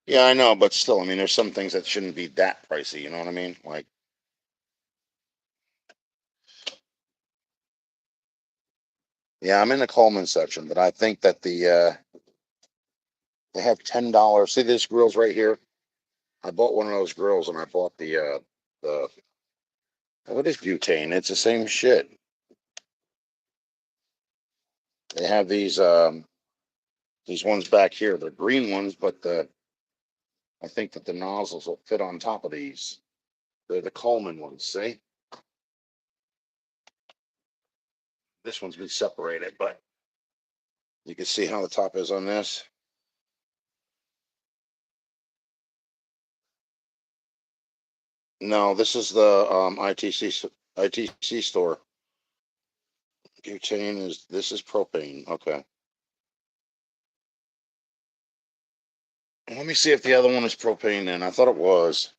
Yeah, I know, but still, I mean, there's some things that shouldn't be that pricey. You know what I mean? Like, yeah, I'm in the Coleman section, but I think that they have $10. See this grills right here? I bought one of those grills, and I bought the what is butane? It's the same shit. They have these ones back here. They're green ones, but I think that the nozzles will fit on top of these. They're the Coleman ones. See, this one's been separated, but you can see how the top is on this. No, this is the ITC store. Butane is this is propane. Okay. Let me see if the other one is propane then. I thought it was.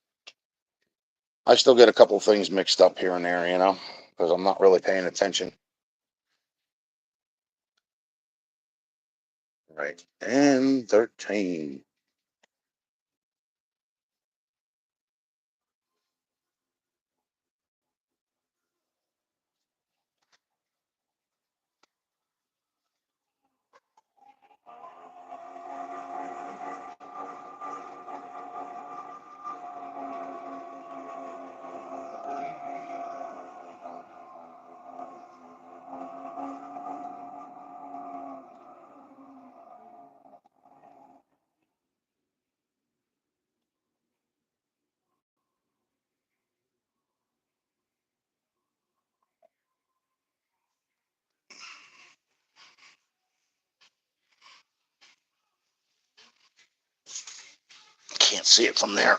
I still get a couple of things mixed up here and there, because I'm not really paying attention. Right. And 13. Can't see it from there.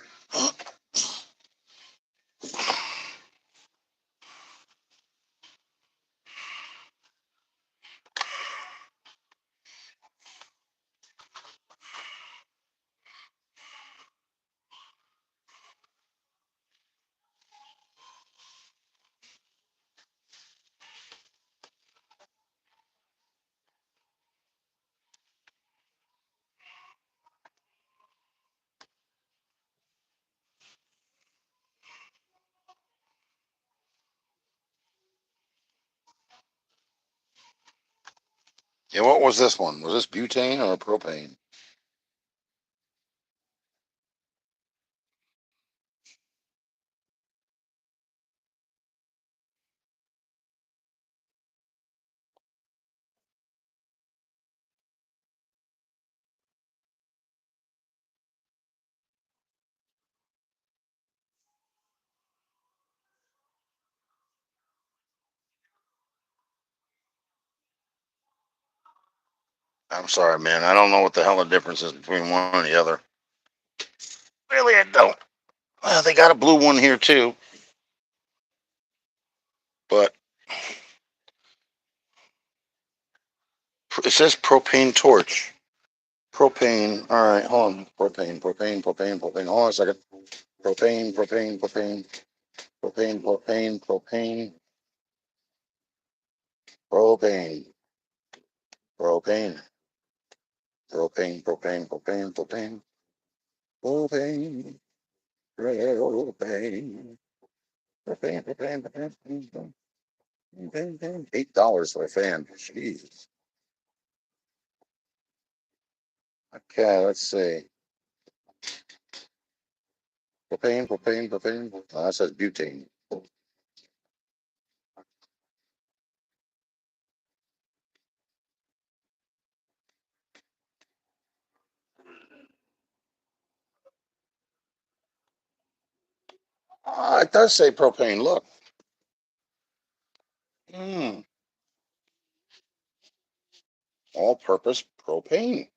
Yeah, what was this one? Was this butane or propane? I'm sorry, man. I don't know what the hell the difference is between one and the other. Really, I don't. Well, they got a blue one here too, but it says propane torch. Propane. All right, hold on. Propane. Hold on a second. Propane. Propane. Propane. Propane. Propane. Propane. $8 for a fan. Jeez. Okay, let's see. Propane. Oh, that says butane. It does say propane. Look. Hmm. all-purpose propane.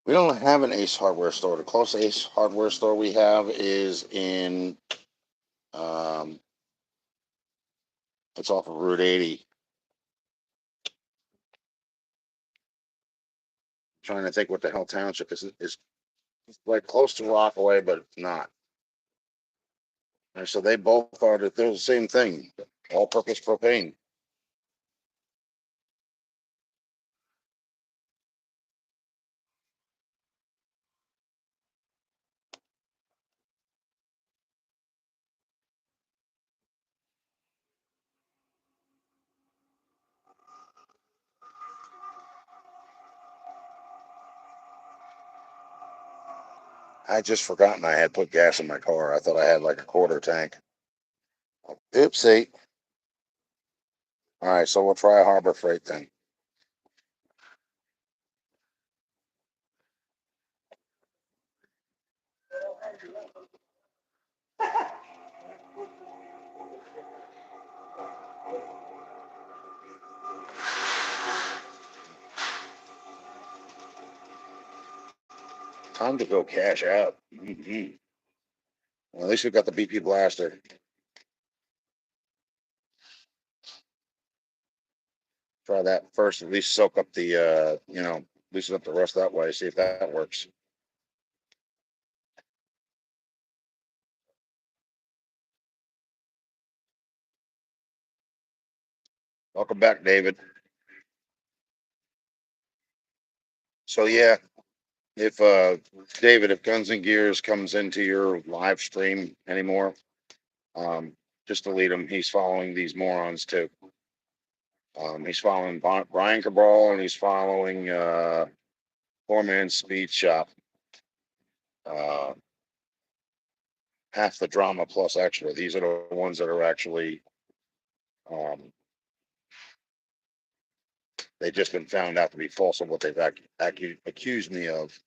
We don't have an Ace Hardware store. The closest Ace Hardware store we have is in, um, it's off of Route 80. Trying to think what the hell township is. It's like close to Rockaway, but it's not. And so they both are, they're the same thing, all-purpose propane. I just forgotten I had put gas in my car. I thought I had like a quarter tank. Oopsie. All right, so we'll try a Harbor Freight then. Time to go cash out. Well, at least we got the BP blaster. Try that first. At least soak up the, loosen up the rust that way. See if that works. Welcome back, David. So yeah, if David, if Guns and Gears comes into your live stream anymore, just delete him. He's following these morons too. He's following Brian Cabral and he's following Poor Man's Speed Shop. Uh, Half the drama plus extra. These are the ones that are actually um, they've just been found out to be false of what they've accused me of.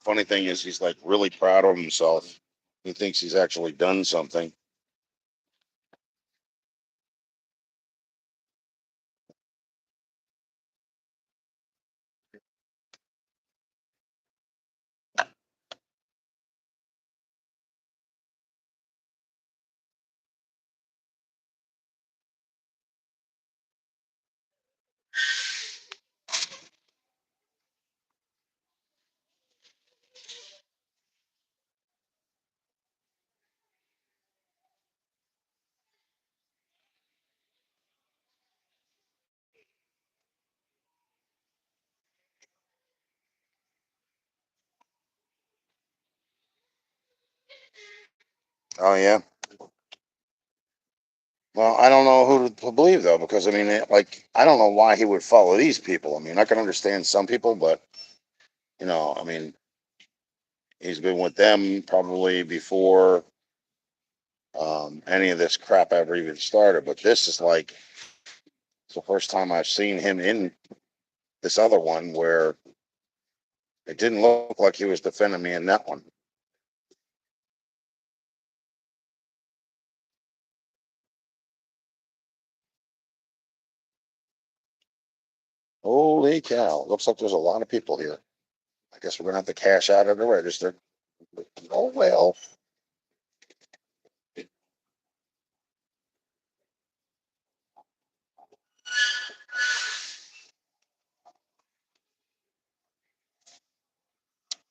Funny thing is, he's like really proud of himself. He thinks he's actually done something. Oh yeah. Well, I don't know who to believe though, because I mean, like, I don't know why he would follow these people. I mean, I can understand some people, but I mean, he's been with them probably before any of this crap ever even started. But this is like it's the first time I've seen him in this other one where it didn't look like he was defending me in that one. Holy cow! Looks like there's a lot of people here. I guess we're gonna have to cash out at the register. Oh well.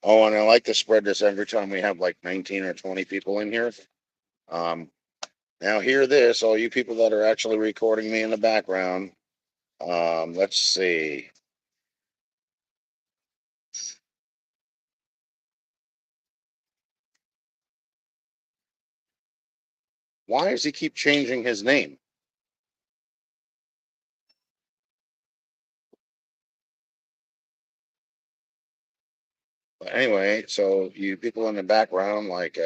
Oh, and I like to spread this every time we have like 19 or 20 people in here. Um, Now hear this, all you people that are actually recording me in the background. Let's see. Why does he keep changing his name? Anyway, so you people in the background, like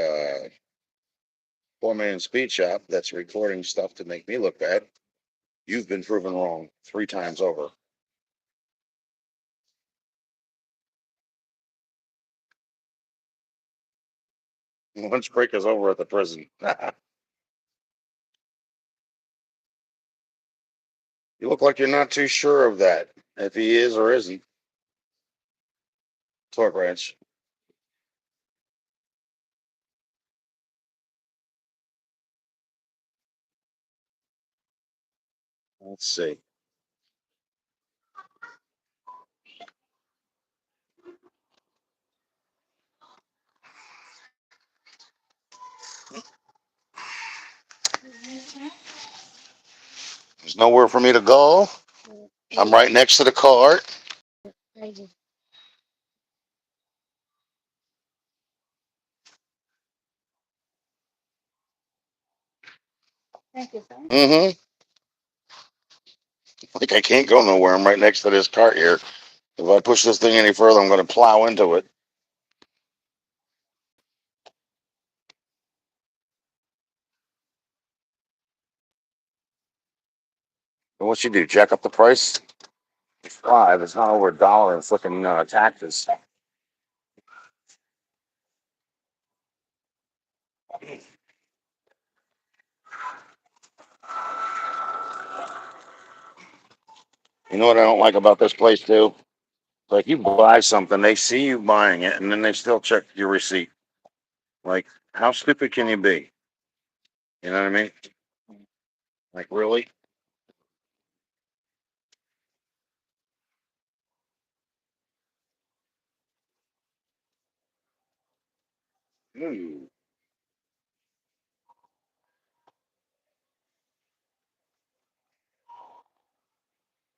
Poor Man Speed Shop, that's recording stuff to make me look bad. You've been proven wrong 3 times over. Lunch break is over at the prison. You look like you're not too sure of that, if he is or isn't. Torque Ranch. Let's see. There's nowhere for me to go. I'm right next to the cart. Mm-hmm. Like I can't go nowhere. I'm right next to this cart here. If I push this thing any further, I'm going to plow into it. And what you do? Jack up the price? 5. It's not over $1 in flipping taxes. You know what I don't like about this place too? Like you buy something, they see you buying it, and then they still check your receipt. Like, how stupid can you be? You know what I mean? Like, really? Ooh.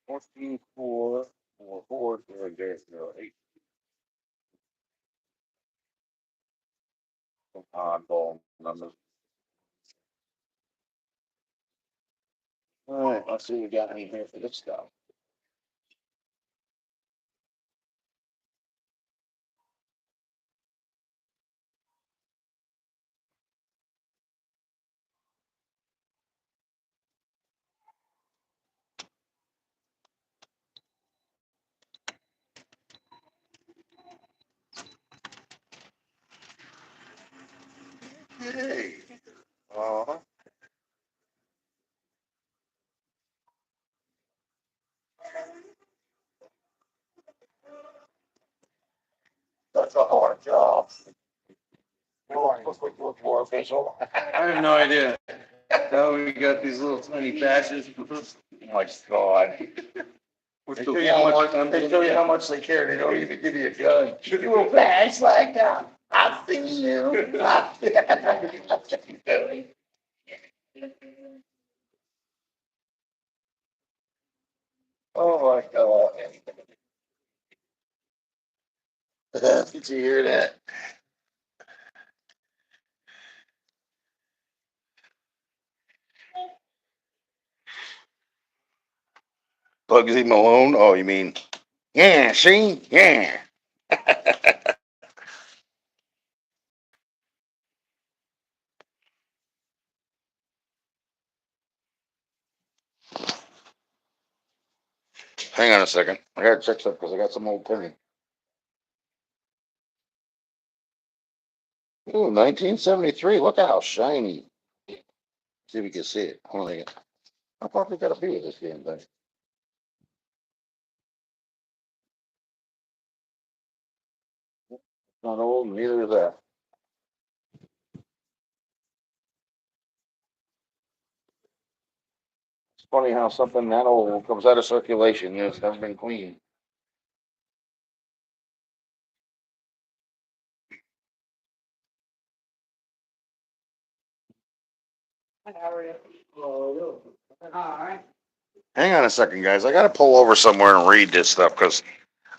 14, 4, 4, 4, 0, 0, 0, 8. Some oddball numbers. All right, let's see what we got in here for this stuff. Hey. Uh-huh. That's a hard job. Look more official. I have no idea. Now we got these little tiny patches. Oh my God. They show you how much, they show you how much they care. They don't even give you a gun. You will flash like that. I've seen you. Oh my God. Did you hear that? Bugsy Malone? Oh, you mean, yeah, see? Yeah. Hang on a second. I gotta check something because I got some old penny. Ooh, 1973. Look how shiny. See if we can see it. Hold on. How far we gotta be with this damn thing? Not old, neither is that. It's funny how something that old comes out of circulation. It's never been cleaned. Hang on a second, guys. I gotta pull over somewhere and read this stuff because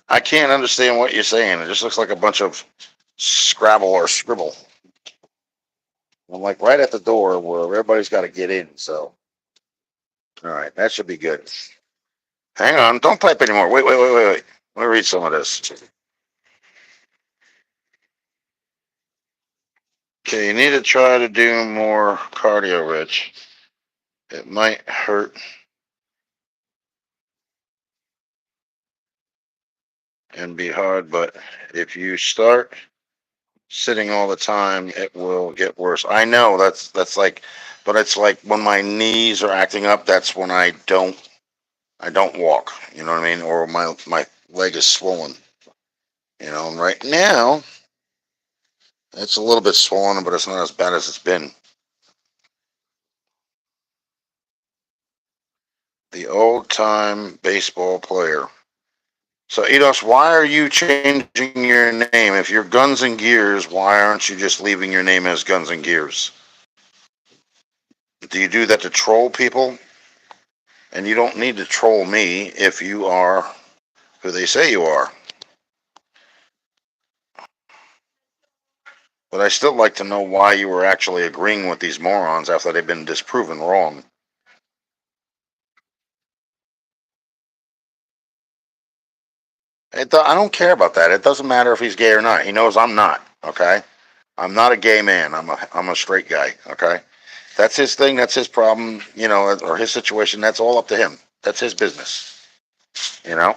I can't understand what you're saying. It just looks like a bunch of Scrabble or scribble. I'm like right at the door where everybody's got to get in. So, all right, that should be good. Hang on, don't type anymore. Wait. Let me read some of this. Okay, you need to try to do more cardio, Rich. It might hurt and be hard, but if you start sitting all the time, it will get worse. I know that's like, but it's like when my knees are acting up, that's when I don't walk. You know what I mean? Or my leg is swollen. And right now it's a little bit swollen, but it's not as bad as it's been. The old time baseball player. So Edos, why are you changing your name? If you're Guns and Gears, why aren't you just leaving your name as Guns and Gears? Do you do that to troll people? And you don't need to troll me if you are who they say you are. But I still like to know why you were actually agreeing with these morons after they've been disproven wrong. I don't care about that. It doesn't matter if he's gay or not. He knows I'm not. Okay, I'm not a gay man. I'm a straight guy. Okay, that's his thing. That's his problem. Or his situation. That's all up to him. That's his business. You know.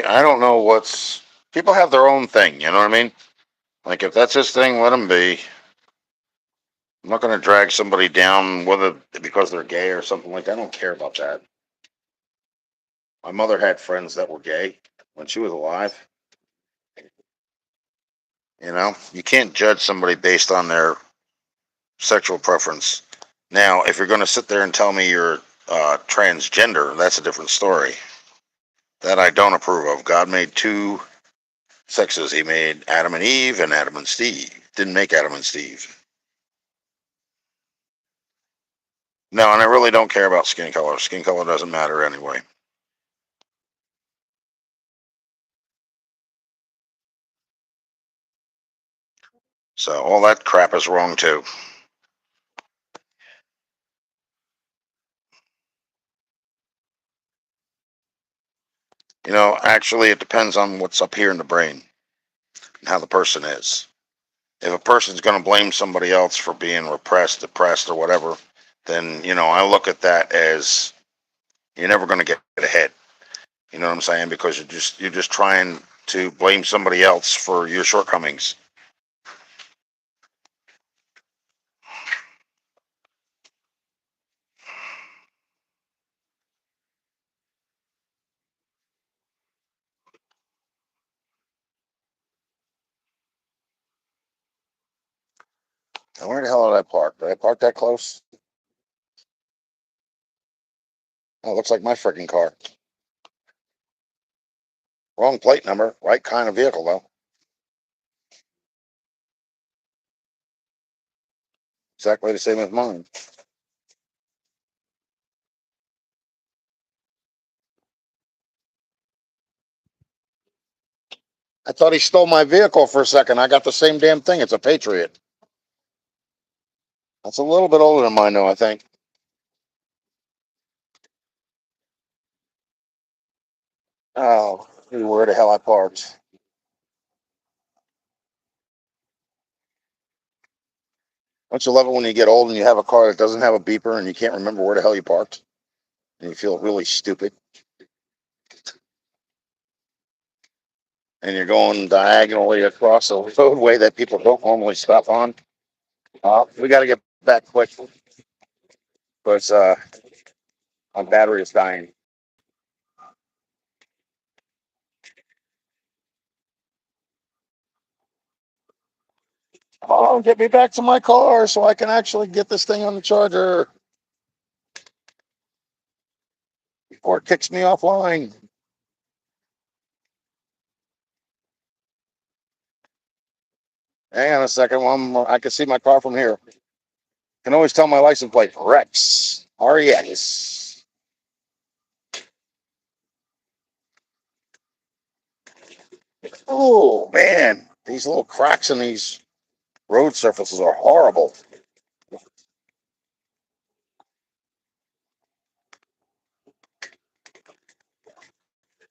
I don't know what's people have their own thing. You know what I mean? Like if that's his thing, let him be. I'm not going to drag somebody down whether because they're gay or something like that. I don't care about that. My mother had friends that were gay when she was alive. You can't judge somebody based on their sexual preference. Now, if you're going to sit there and tell me you're transgender, that's a different story. That I don't approve of. God made two sexes. He made Adam and Eve and Adam and Steve. Didn't make Adam and Steve. No, and I really don't care about skin color. Skin color doesn't matter anyway. So all that crap is wrong too. Actually, it depends on what's up here in the brain and how the person is. If a person's going to blame somebody else for being repressed, depressed, or whatever, then I look at that as you're never going to get ahead. You know what I'm saying? Because you're just trying to blame somebody else for your shortcomings. Now, where the hell did I park? Did I park that close? Oh, it looks like my freaking car. Wrong plate number, right kind of vehicle though. Exactly the same as mine. I thought he stole my vehicle for a second. I got the same damn thing. It's a Patriot. That's a little bit older than mine, though, I think. Oh, where the hell I parked. Don't you love it when you get old and you have a car that doesn't have a beeper and you can't remember where the hell you parked? And you feel really stupid. And you're going diagonally across a roadway that people don't normally stop on. We got to get back quick because my battery is dying. Oh, get me back to my car so I can actually get this thing on the charger before it kicks me offline. Hang on a second. I can see my car from here. Can always tell my license plate. Rex. REX. Oh, man. These little cracks in these road surfaces are horrible.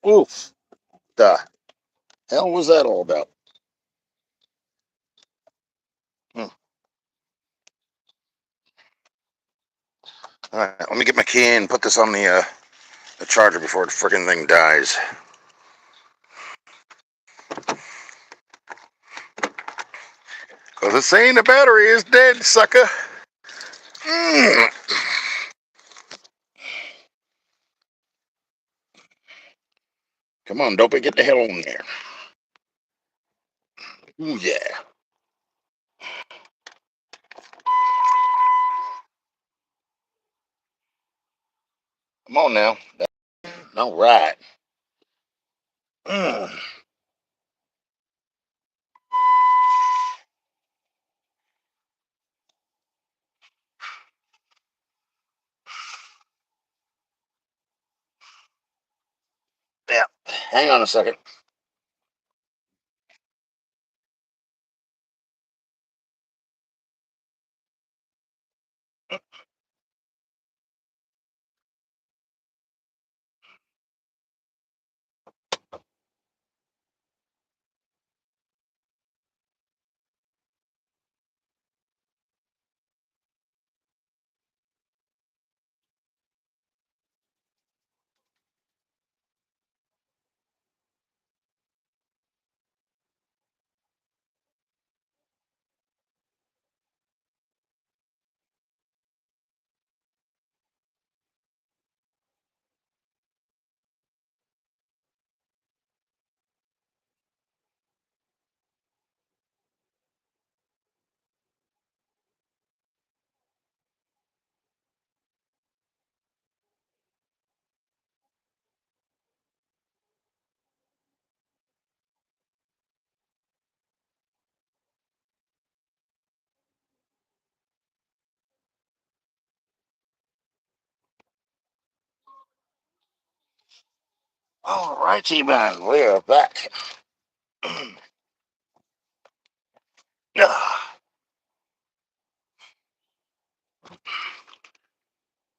Oof. The hell was that all about? Hmm. All right, let me get my key and put this on the charger before the freaking thing dies. Because it's saying the battery is dead, sucker. Mm. Come on, Dopey, get the hell on there. Ooh, yeah. Come on now. All right. Mm. Yeah. Hang on a second. All righty, man. We're back.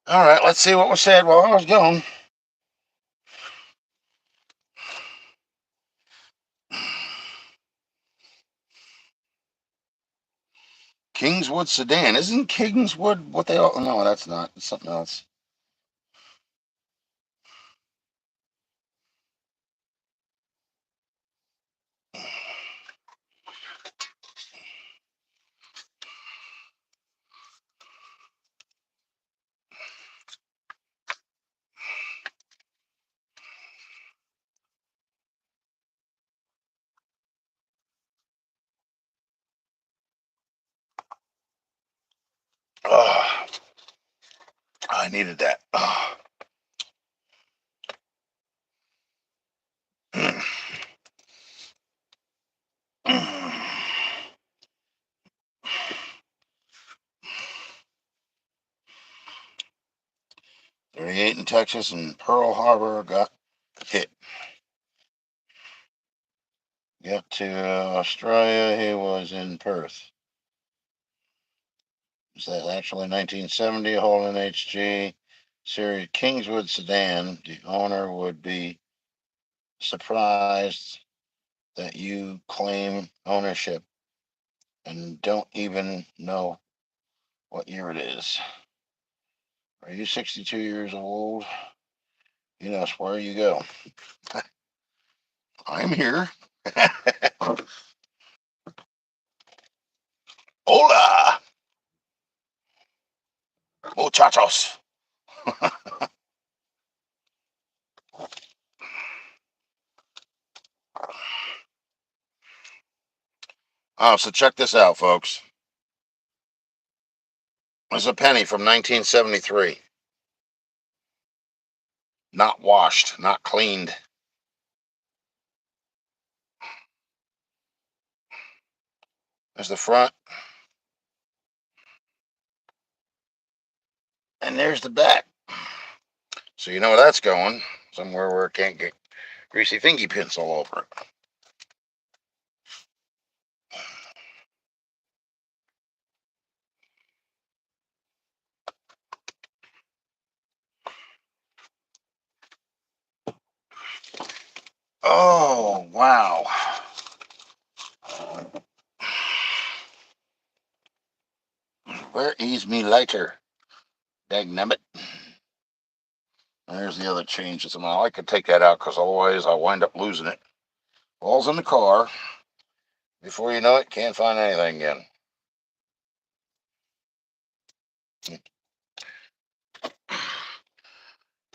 All right, let's see what was said while I was gone. Kingswood sedan. Isn't Kingswood what they all? No, that's not. It's something else. Oh, I needed that. Oh. 38 in Texas and Pearl Harbor got hit. Got to Australia. He was in Perth. Is that actually 1970 Holden HG series Kingswood sedan? The owner would be surprised that you claim ownership and don't even know what year it is. Are you 62 years old? You know where you go. I'm here. Hola, muchachos. Oh, so check this out, folks. There's a penny from 1973. Not washed, not cleaned. There's the front. And there's the back. So you know where that's going. Somewhere where it can't get greasy fingy pins all over it. Oh, wow. Where is me lighter? Dagnabbit. There's the other changes. And I could take that out because otherwise I'll wind up losing it. Falls in the car. Before you know it, can't find anything again.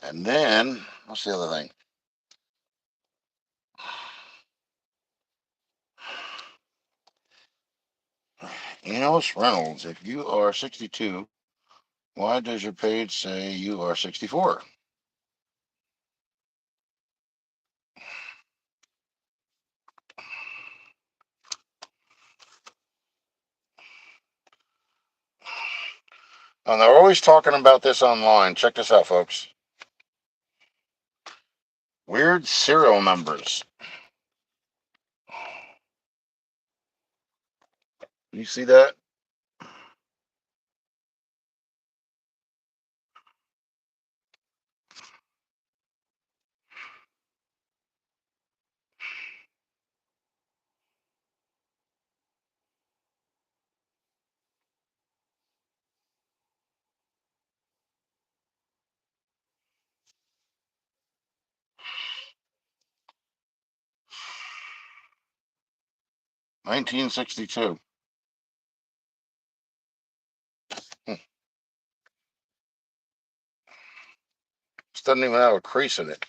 And then, what's the other thing? Enos Reynolds, if you are 62, why does your page say you are 64? And they're always talking about this online. Check this out, folks. Weird serial numbers. You see that? $19.62. This doesn't even have a crease in it.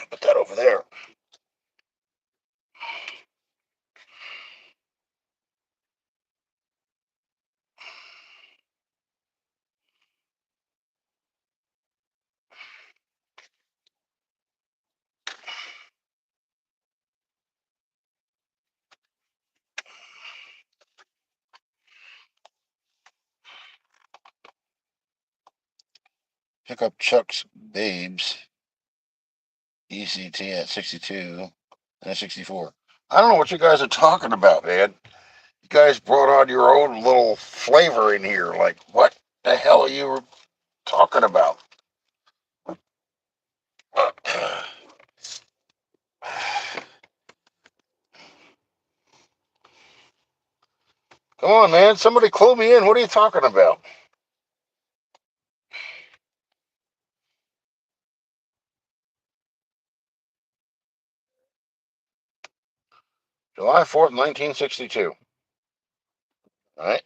Put that over there. Pick up Chuck's Babes. ECT at 62 and 64. I don't know what you guys are talking about, man. You guys brought on your own little flavor in here. Like, what the hell are you talking about? Come on, man. Somebody clue me in. What are you talking about? July 4th, 1962. All right.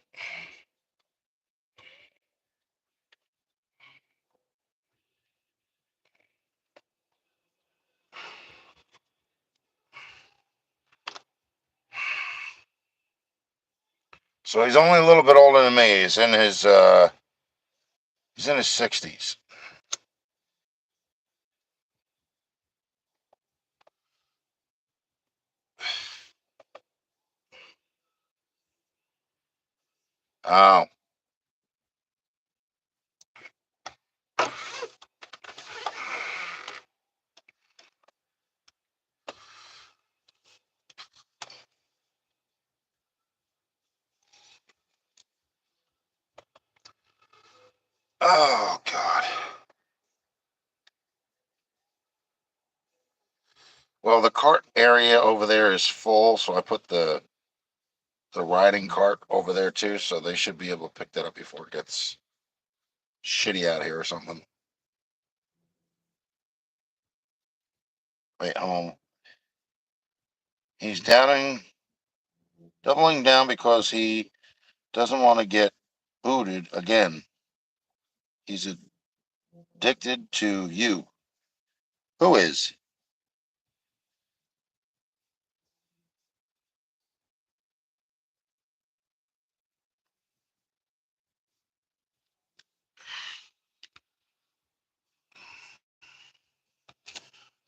So he's only a little bit older than me. He's in his 60s. Oh. Oh God. Well, the cart area over there is full, so I put the riding cart over there too, so they should be able to pick that up before it gets shitty out here or something. Wait, he's doubling down because he doesn't want to get booted again. He's addicted to you. Who is?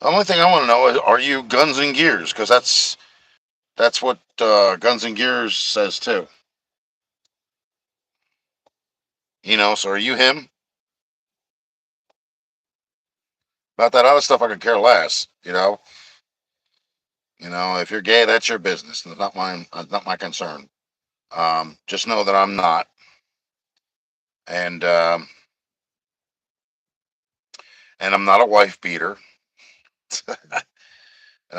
The only thing I want to know is, are you Guns and Gears? Because that's what Guns and Gears says too. So are you him? About that other stuff, I could care less. If you're gay, that's your business. It's not mine. Not my concern. Just know that I'm not, and and I'm not a wife beater, and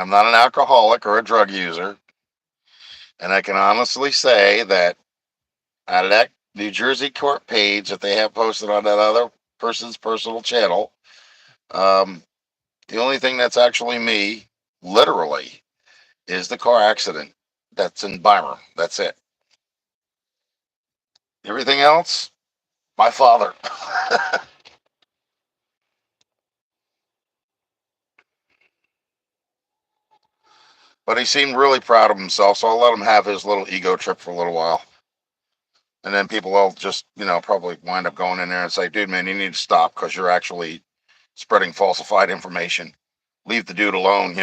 I'm not an alcoholic or a drug user. And I can honestly say that out of that New Jersey court page that they have posted on that other person's personal channel, um, the only thing that's actually me, literally, is the car accident that's in Byram. That's it. Everything else, my father. But he seemed really proud of himself, so I'll let him have his little ego trip for a little while. And then people will just, probably wind up going in there and say, dude, man, you need to stop because you're actually spreading falsified information. Leave the dude alone.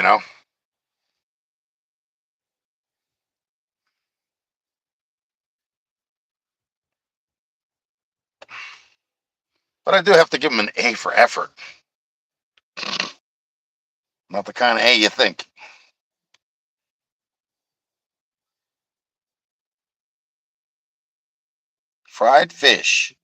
But I do have to give him an A for effort. Not the kind of A you think. Fried fish.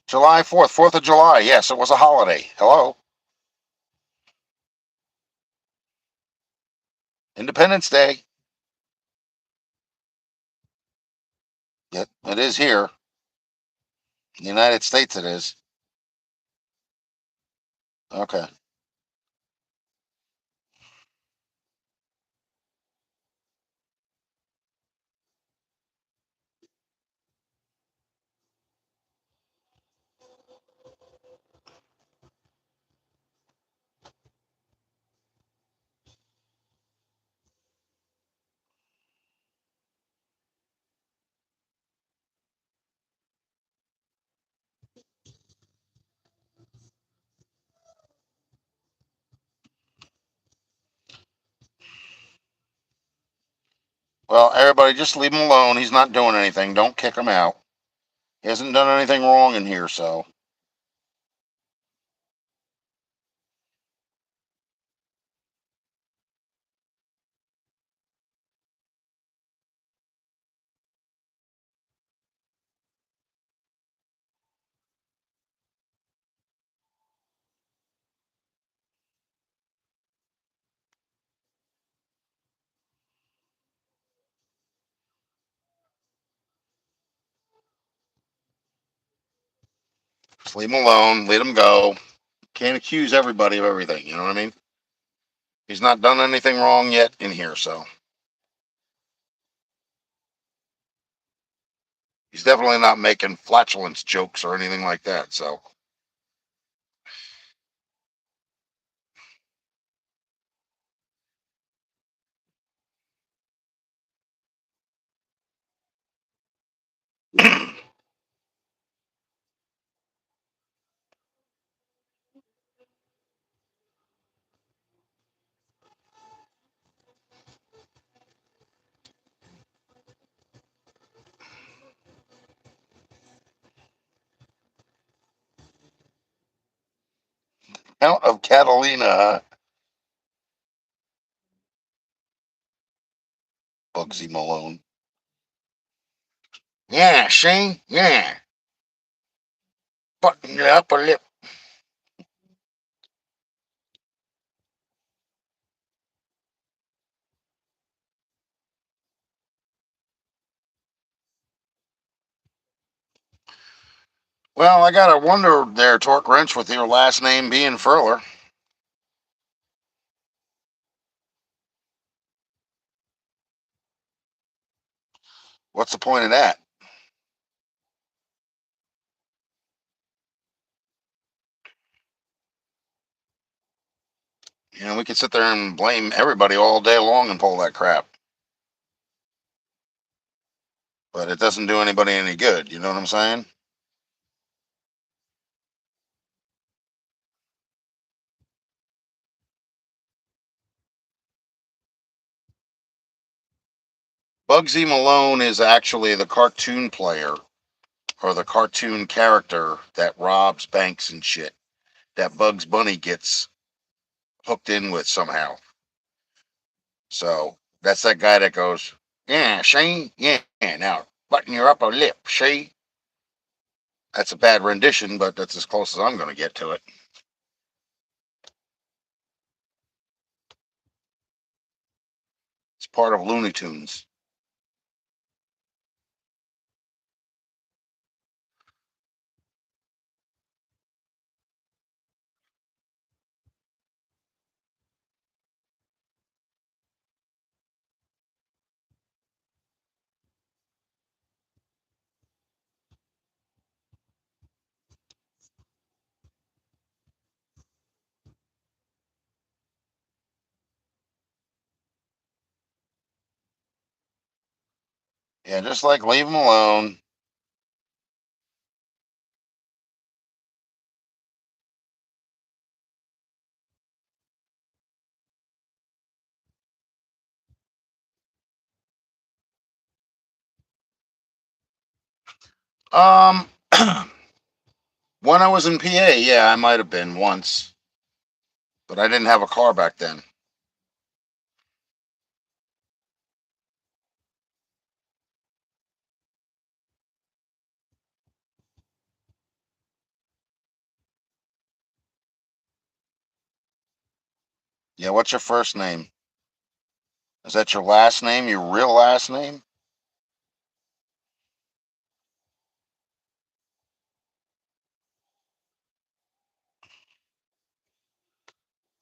July 4th, 4th of July. Yes, it was a holiday. Hello. Independence Day. It is here. In the United States, it is. Okay. Well, everybody, just leave him alone. He's not doing anything. Don't kick him out. He hasn't done anything wrong in here, so. Just leave him alone. Let him go. Can't accuse everybody of everything. You know what I mean? He's not done anything wrong yet in here, so. He's definitely not making flatulence jokes or anything like that, so. Count of Catalina, huh? Bugsy Malone. Yeah, Shane. Yeah. Button your upper lip. Well, I gotta wonder there, Torque Wrench, with your last name being Furler. What's the point of that? We could sit there and blame everybody all day long and pull that crap. but it doesn't do anybody any good. You know what I'm saying? Bugsy Malone is actually the cartoon player or the cartoon character that robs banks and shit that Bugs Bunny gets hooked in with somehow. So that's that guy that goes, yeah, Shane, yeah, now button your upper lip, see? That's a bad rendition, but that's as close as I'm going to get to it. It's part of Looney Tunes. Yeah, just like leave them alone. Um, when I was in PA, yeah, I might have been once, but I didn't have a car back then. Yeah, what's your first name? Is that your last name? Your real last name?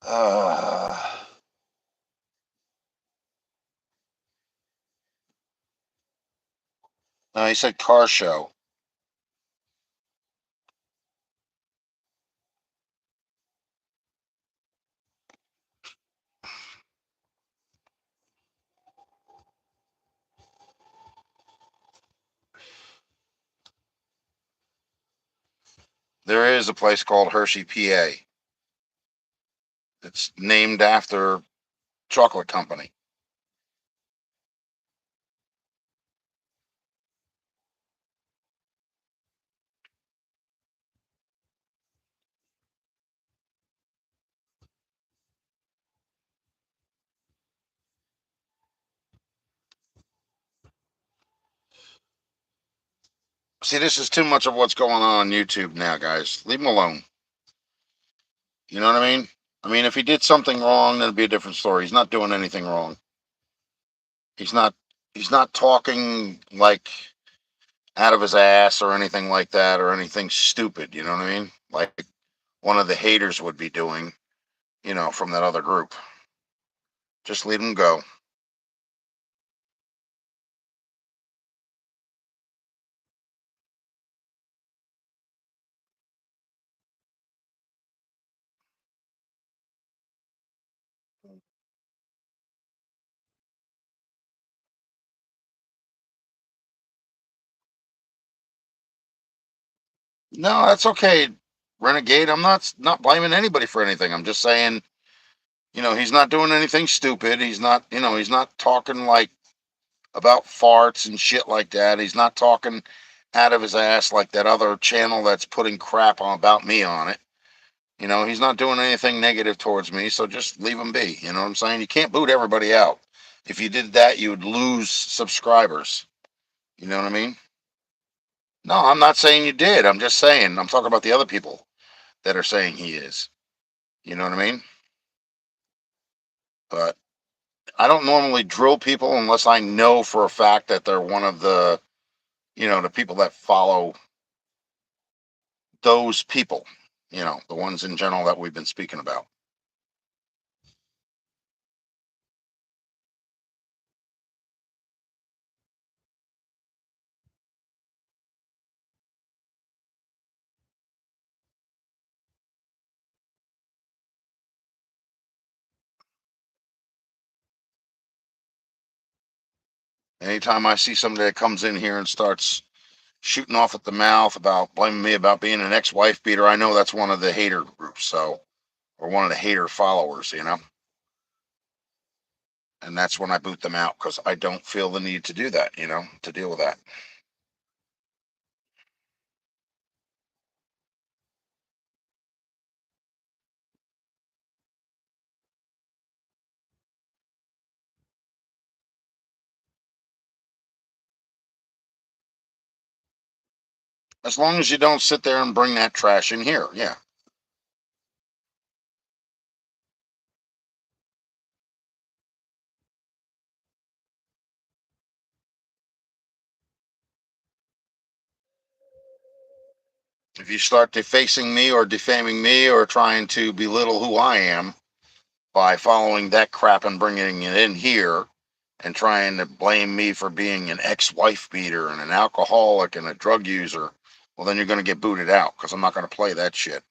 Uh, no, he said car show. There is a place called Hershey, PA. It's named after chocolate company. See, this is too much of what's going on YouTube now, guys. Leave him alone. You know what I mean? I mean, if he did something wrong, that'd be a different story. He's not doing anything wrong. He's not. He's not talking like out of his ass or anything like that or anything stupid. You know what I mean? Like one of the haters would be doing. You know, from that other group. Just leave him go. No, that's okay, Renegade. I'm not blaming anybody for anything. I'm just saying, you know, he's not doing anything stupid. He's not, you know, he's not talking like about farts and shit like that. He's not talking out of his ass like that other channel that's putting crap on about me on it. You know, he's not doing anything negative towards me, so just leave him be. You know what I'm saying? You can't boot everybody out. If you did that, you would lose subscribers. You know what I mean? No, I'm not saying you did. I'm just saying, I'm talking about the other people that are saying he is. You know what I mean? But I don't normally drill people unless I know for a fact that they're one of the, you know, the people that follow those people, you know, the ones in general that we've been speaking about. Anytime I see somebody that comes in here and starts shooting off at the mouth about blaming me about being an ex-wife beater, I know that's one of the hater groups, so, or one of the hater followers, you know. And that's when I boot them out because I don't feel the need to do that, you know, to deal with that. As long as you don't sit there and bring that trash in here, yeah. If you start defacing me or defaming me or trying to belittle who I am by following that crap and bringing it in here and trying to blame me for being an ex-wife beater and an alcoholic and a drug user, well, then you're going to get booted out because I'm not going to play that shit.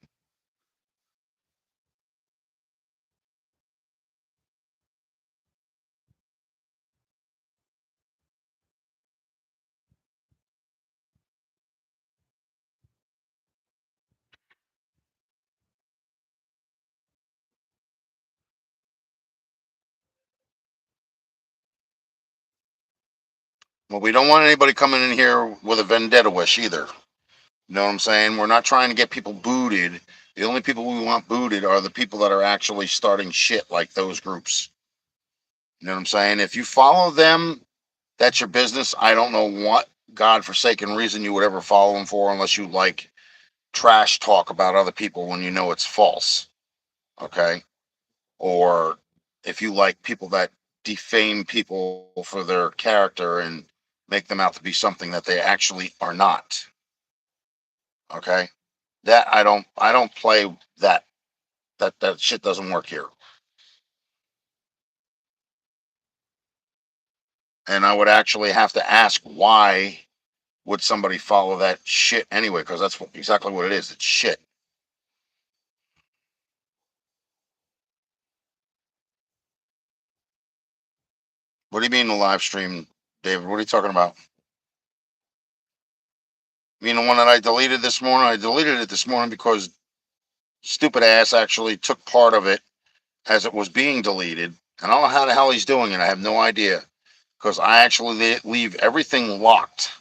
Well, we don't want anybody coming in here with a vendetta wish either. You know what I'm saying? We're not trying to get people booted. The only people we want booted are the people that are actually starting shit like those groups. You know what I'm saying? If you follow them, that's your business. I don't know what godforsaken reason you would ever follow them for unless you like trash talk about other people when you know it's false. Okay. Or if you like people that defame people for their character and make them out to be something that they actually are not. Okay. That I don't play that. That shit doesn't work here. And I would actually have to ask why would somebody follow that shit anyway? Because that's exactly what it is. It's shit. What do you mean the live stream, David? What are you talking about? You mean the one that I deleted this morning? I deleted it this morning because stupid ass actually took part of it as it was being deleted. And I don't know how the hell he's doing it. I have no idea because I actually leave everything locked.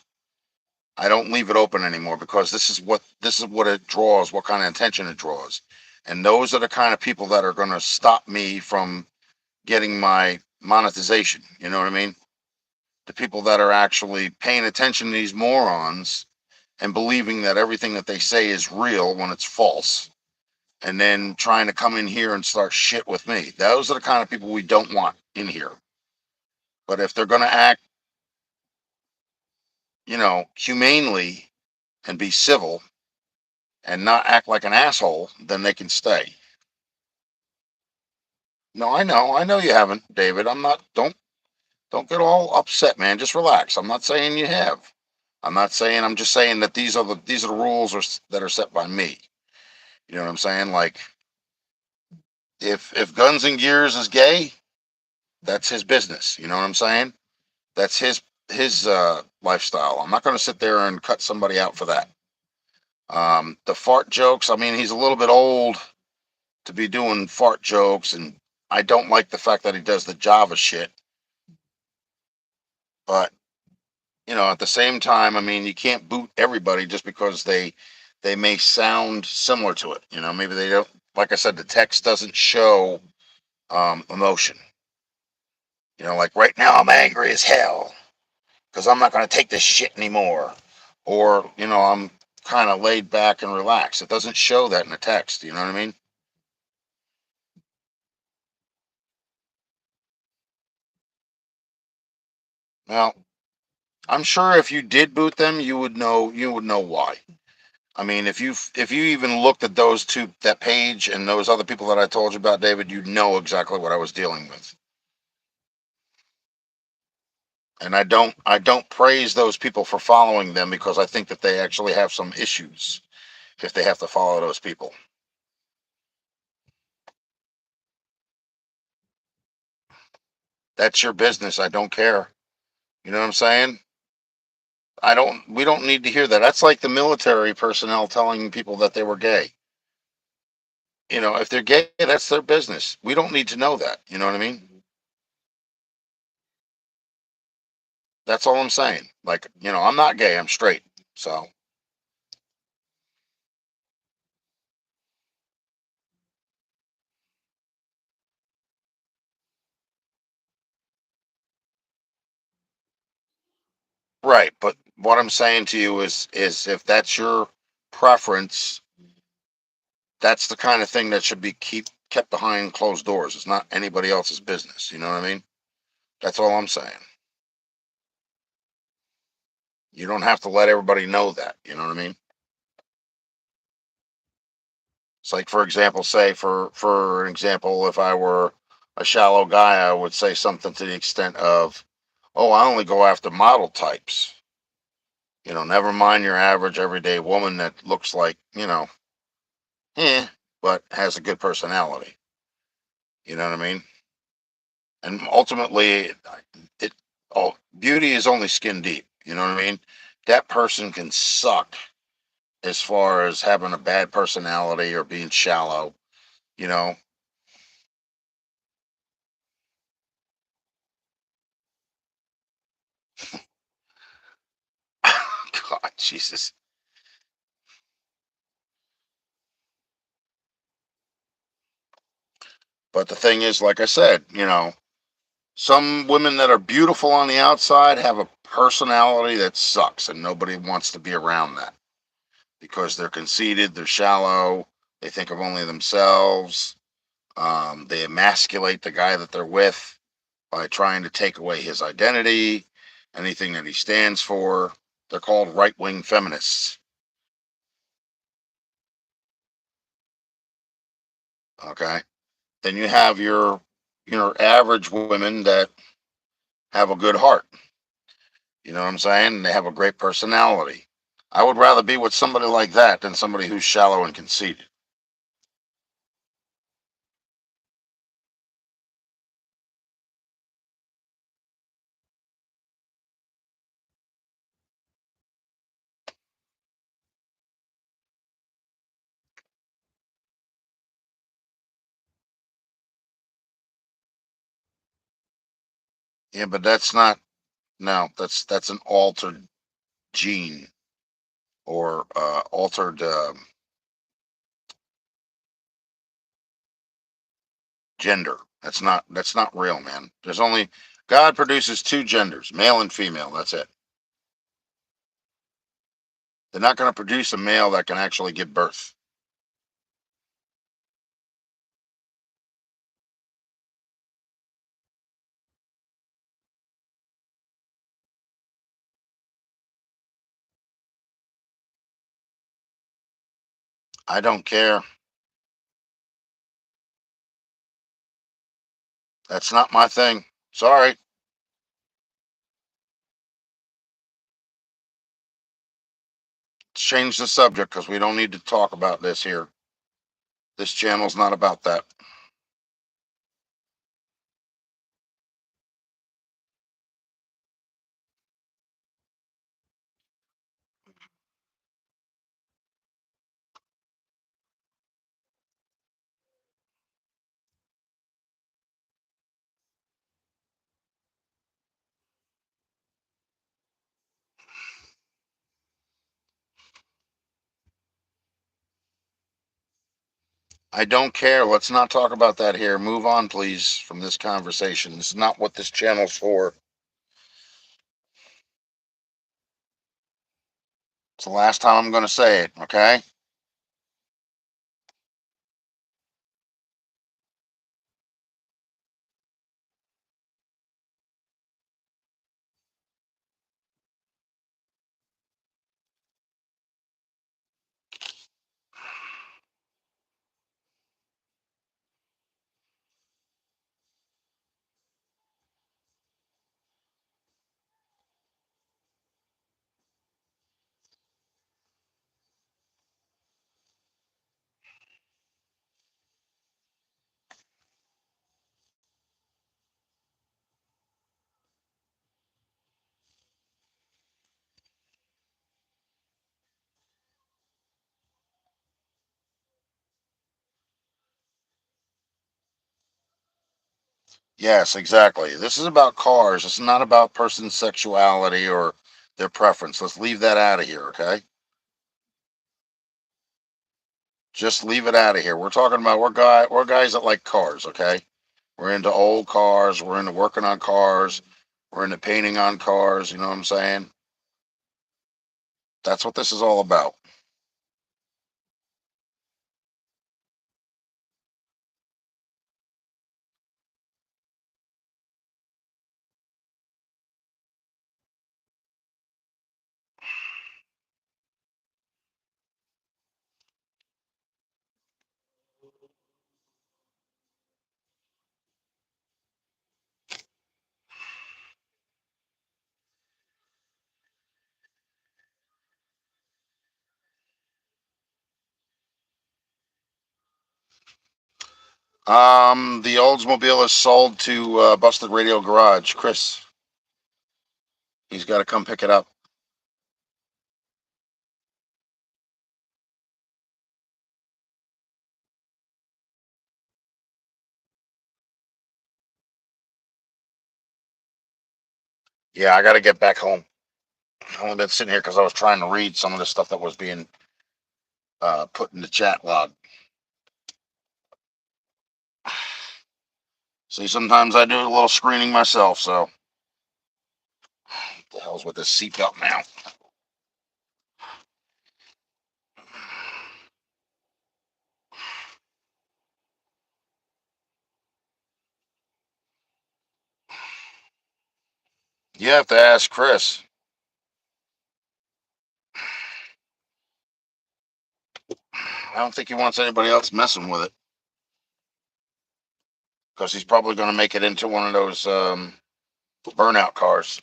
I don't leave it open anymore because this is what it draws, what kind of attention it draws. And those are the kind of people that are going to stop me from getting my monetization. You know what I mean? The people that are actually paying attention to these morons and believing that everything that they say is real when it's false, and then trying to come in here and start shit with me. Those are the kind of people we don't want in here. But if they're going to act, humanely and be civil and not act like an asshole, then they can stay. No, I know you haven't, David. I'm not. Don't get all upset, man. Just relax. I'm not saying you have. I'm not saying. I'm just saying that these are the rules that are set by me. You know what I'm saying? Like if Guns and Gears is gay, that's his business. You know what I'm saying? That's his lifestyle. I'm not going to sit there and cut somebody out for that. The fart jokes. I mean, he's a little bit old to be doing fart jokes, and I don't like the fact that he does the Java shit. But at the same time, I mean, you can't boot everybody just because they may sound similar to it. Maybe they don't. Like I said, the text doesn't show emotion. Like right now, I'm angry as hell because I'm not going to take this shit anymore. Or, I'm kind of laid back and relaxed. It doesn't show that in the text. You know what I mean? Well, I'm sure if you did boot them, you would know why. I mean, if you even looked at that page and those other people that I told you about, David, you'd know exactly what I was dealing with. And I don't praise those people for following them because I think that they actually have some issues if they have to follow those people. That's your business. I don't care. You know what I'm saying? We don't need to hear that. That's like the military personnel telling people that they were gay. You know, if they're gay, that's their business. We don't need to know that. You know what I mean? That's all I'm saying. Like, I'm not gay, I'm straight. So, right. But what I'm saying to you is if that's your preference, that's the kind of thing that should be kept behind closed doors. It's not anybody else's business. You know what I mean? That's all I'm saying. You don't have to let everybody know that. You know what I mean? It's like, for example, say for an example, if I were a shallow guy, I would say something to the extent of, "Oh, I only go after model types. Never mind your average everyday woman that looks like, but has a good personality." You know what I mean? And ultimately, it beauty is only skin deep. You know what I mean? That person can suck as far as having a bad personality or being shallow. You know, God, Jesus. But the thing is, like I said, some women that are beautiful on the outside have a personality that sucks, and nobody wants to be around that because they're conceited, they're shallow, they think of only themselves. They emasculate the guy that they're with by trying to take away his identity, anything that he stands for. They're called right wing feminists. Okay. Then you have your average women that have a good heart. You know what I'm saying? They have a great personality. I would rather be with somebody like that than somebody who's shallow and conceited. Yeah, but that's not. No, that's an altered gene or altered gender. That's not real, man. There's only God produces two genders, male and female. That's it. They're not going to produce a male that can actually give birth. I don't care. That's not my thing. Sorry. Let's change the subject because we don't need to talk about this here. This channel's not about that. I don't care. Let's not talk about that here. Move on, please, from this conversation. This is not what this channel's for. It's the last time I'm going to say it, okay? Yes, exactly. This is about cars. It's not about person's sexuality or their preference. Let's leave that out of here, okay? Just leave it out of here. We're talking about we're guys that like cars, okay? We're into old cars. We're into working on cars. We're into painting on cars. You know what I'm saying? That's what this is all about. The Oldsmobile is sold to Busted Radio Garage. Chris, he's got to come pick it up. Yeah, I got to get back home. I've only been sitting here because I was trying to read some of the stuff that was being put in the chat log. See, sometimes I do a little screening myself, so what the hell's with this seatbelt now? You have to ask Chris. I don't think he wants anybody else messing with it because he's probably going to make it into one of those burnout cars.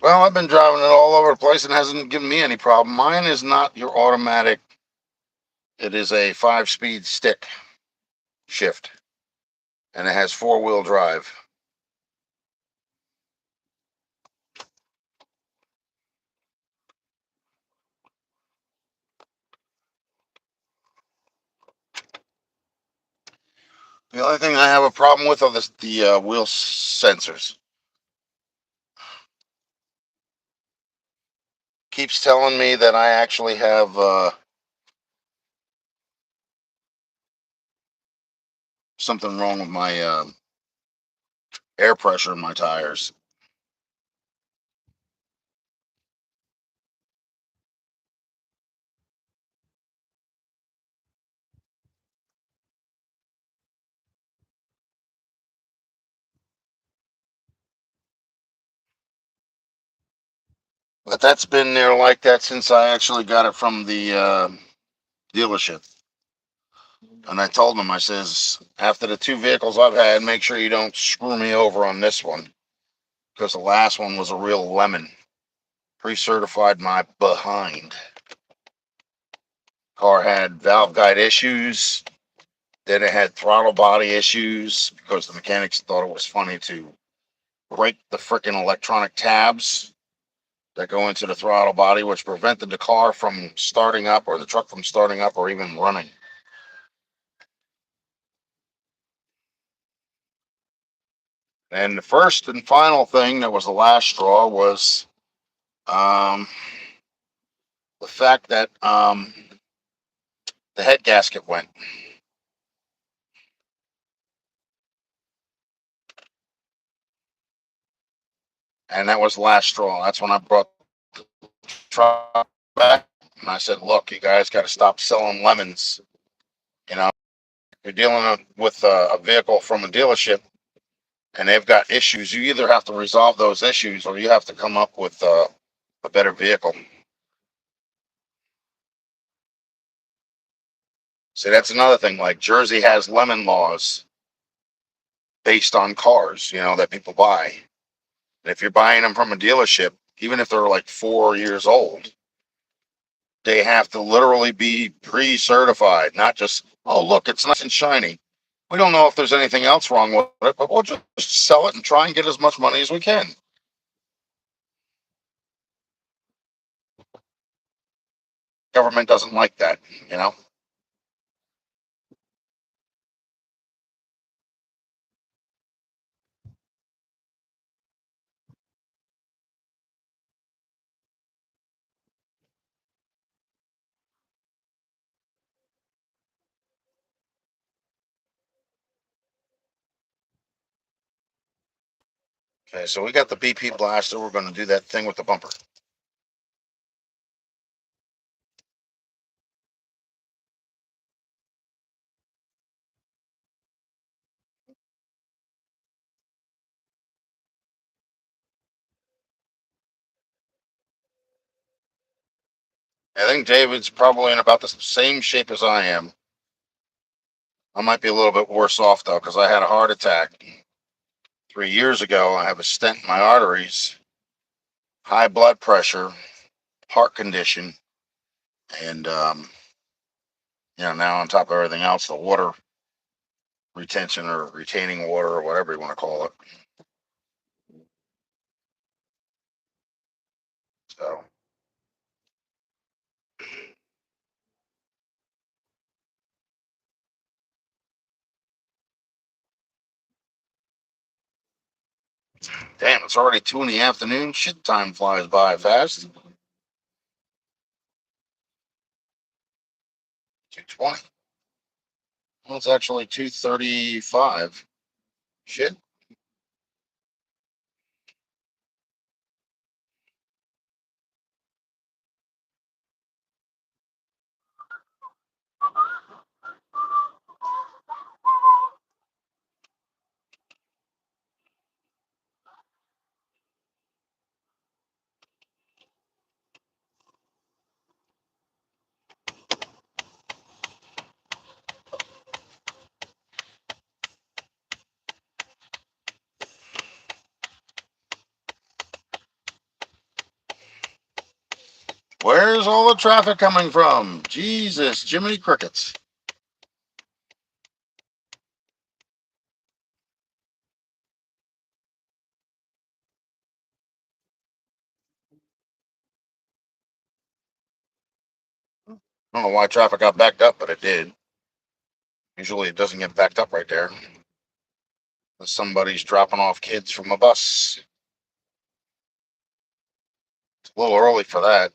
Well, I've been driving it all over the place and hasn't given me any problem. Mine is not your automatic. It is a 5-speed stick shift, and it has 4-wheel drive. The only thing I have a problem with are the wheel sensors. Keeps telling me that I actually have something wrong with my air pressure in my tires. But that's been there like that since I actually got it from the dealership. And I told them, I says, after the 2 vehicles I've had, make sure you don't screw me over on this one. Because the last one was a real lemon. Pre-certified my behind. Car had valve guide issues. Then it had throttle body issues because the mechanics thought it was funny to break the freaking electronic tabs that go into the throttle body, which prevented the car from starting up or the truck from starting up or even running. And the first and final thing that was the last straw was um, the fact that the head gasket went. And that was the last straw. That's when I brought the truck back and I said, look, you guys got to stop selling lemons. You know, you're dealing with a vehicle from a dealership and they've got issues. You either have to resolve those issues or you have to come up with a better vehicle. See, that's another thing. Like Jersey has lemon laws based on cars, that people buy. And if you're buying them from a dealership, even if they're like 4 years old, They have to literally be pre-certified, not just, oh, look, it's nice and shiny. We don't know if there's anything else wrong with it, but we'll just sell it and try and get as much money as we can. Government doesn't like that, you know. Okay, so we got the BP blaster. We're going to do that thing with the bumper. I think David's probably in about the same shape as I am. I might be a little bit worse off though, because I had a heart attack 3 years ago. I have a stent in my arteries, high blood pressure, heart condition, and now on top of everything else, the water retention or retaining water or whatever you want to call it. So, damn, it's already 2 in the afternoon. Shit, time flies by fast. 2:20. Well, it's actually 2:35. Shit. Where's all the traffic coming from? Jesus, Jiminy Crickets. I don't know why traffic got backed up, but it did. Usually it doesn't get backed up right there. Unless somebody's dropping off kids from a bus. It's a little early for that.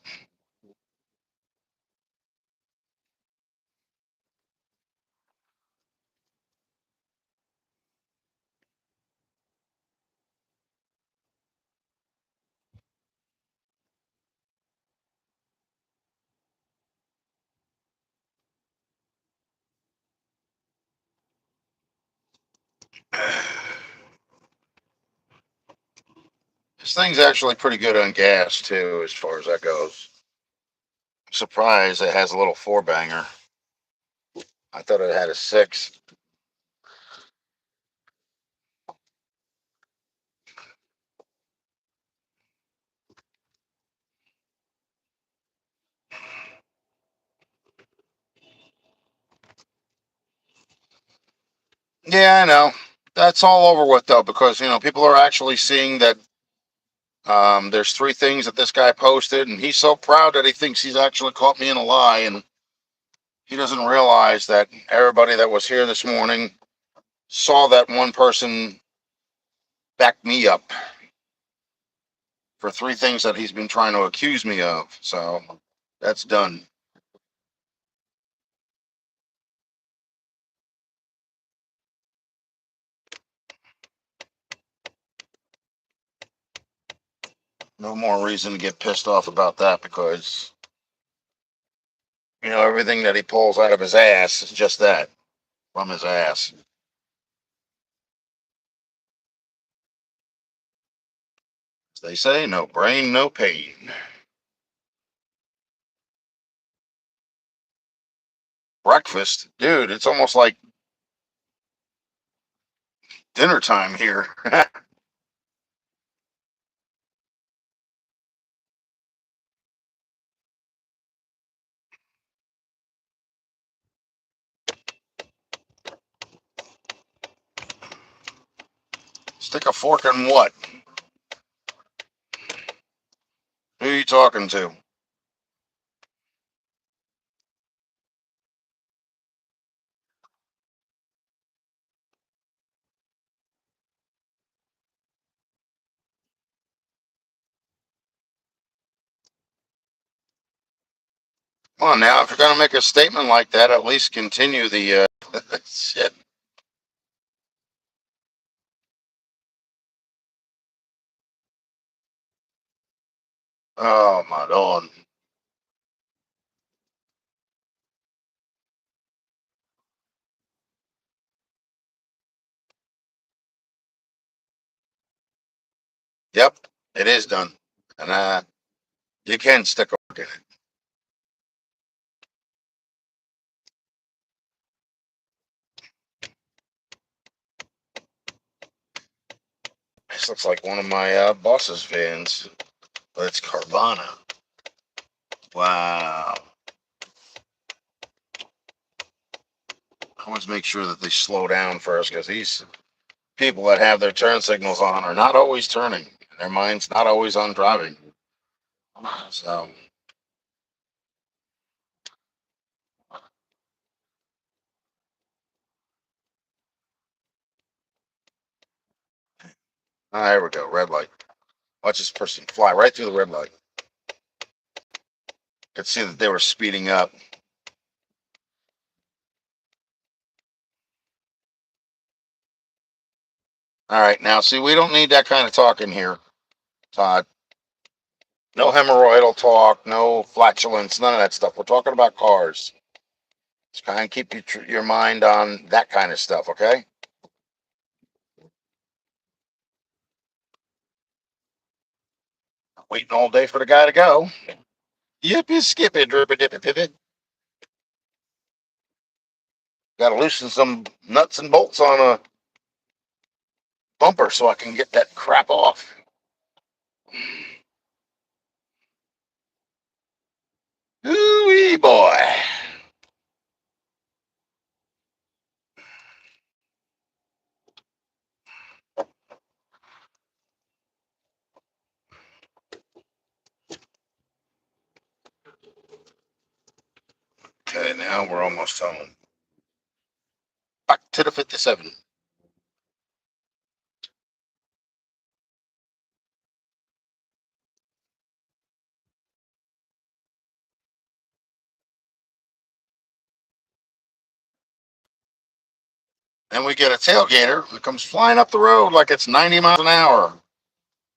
This thing's actually pretty good on gas, too, as far as that goes. I'm surprised it has a little four banger. I thought it had a six. Yeah, I know. That's all over with, though, because, people are actually seeing that there's three things that this guy posted, and he's so proud that he thinks he's actually caught me in a lie, and he doesn't realize that everybody that was here this morning saw that one person back me up for three things that he's been trying to accuse me of. So that's done. No more reason to get pissed off about that because, everything that he pulls out of his ass is just that from his ass. As they say, no brain, no pain. Breakfast, dude, it's almost like dinner time here. Stick a fork in what? Who are you talking to? Come on now, if you're gonna make a statement like that, at least continue the shit. Oh my lord. Yep, it is done. And you can stick a fork in it. This looks like one of my boss's fans, but it's Carvana. Wow. I always make sure that they slow down first because these people that have their turn signals on are not always turning. Their mind's not always on driving. So, there we go. Red light. Watch this person fly right through the red light. Could see that they were speeding up. All right, now see, we don't need that kind of talk in here, Todd. No hemorrhoidal talk, no flatulence, none of that stuff. We're talking about cars. Just kind of keep your mind on that kind of stuff, okay? Waiting all day for the guy to go. Yippee skippy drippy dippy pivot. Got to loosen some nuts and bolts on a bumper so I can get that crap off. Ooh boy. Okay, now we're almost home. Back to the 57. Then we get a tailgater that comes flying up the road like it's 90 miles an hour.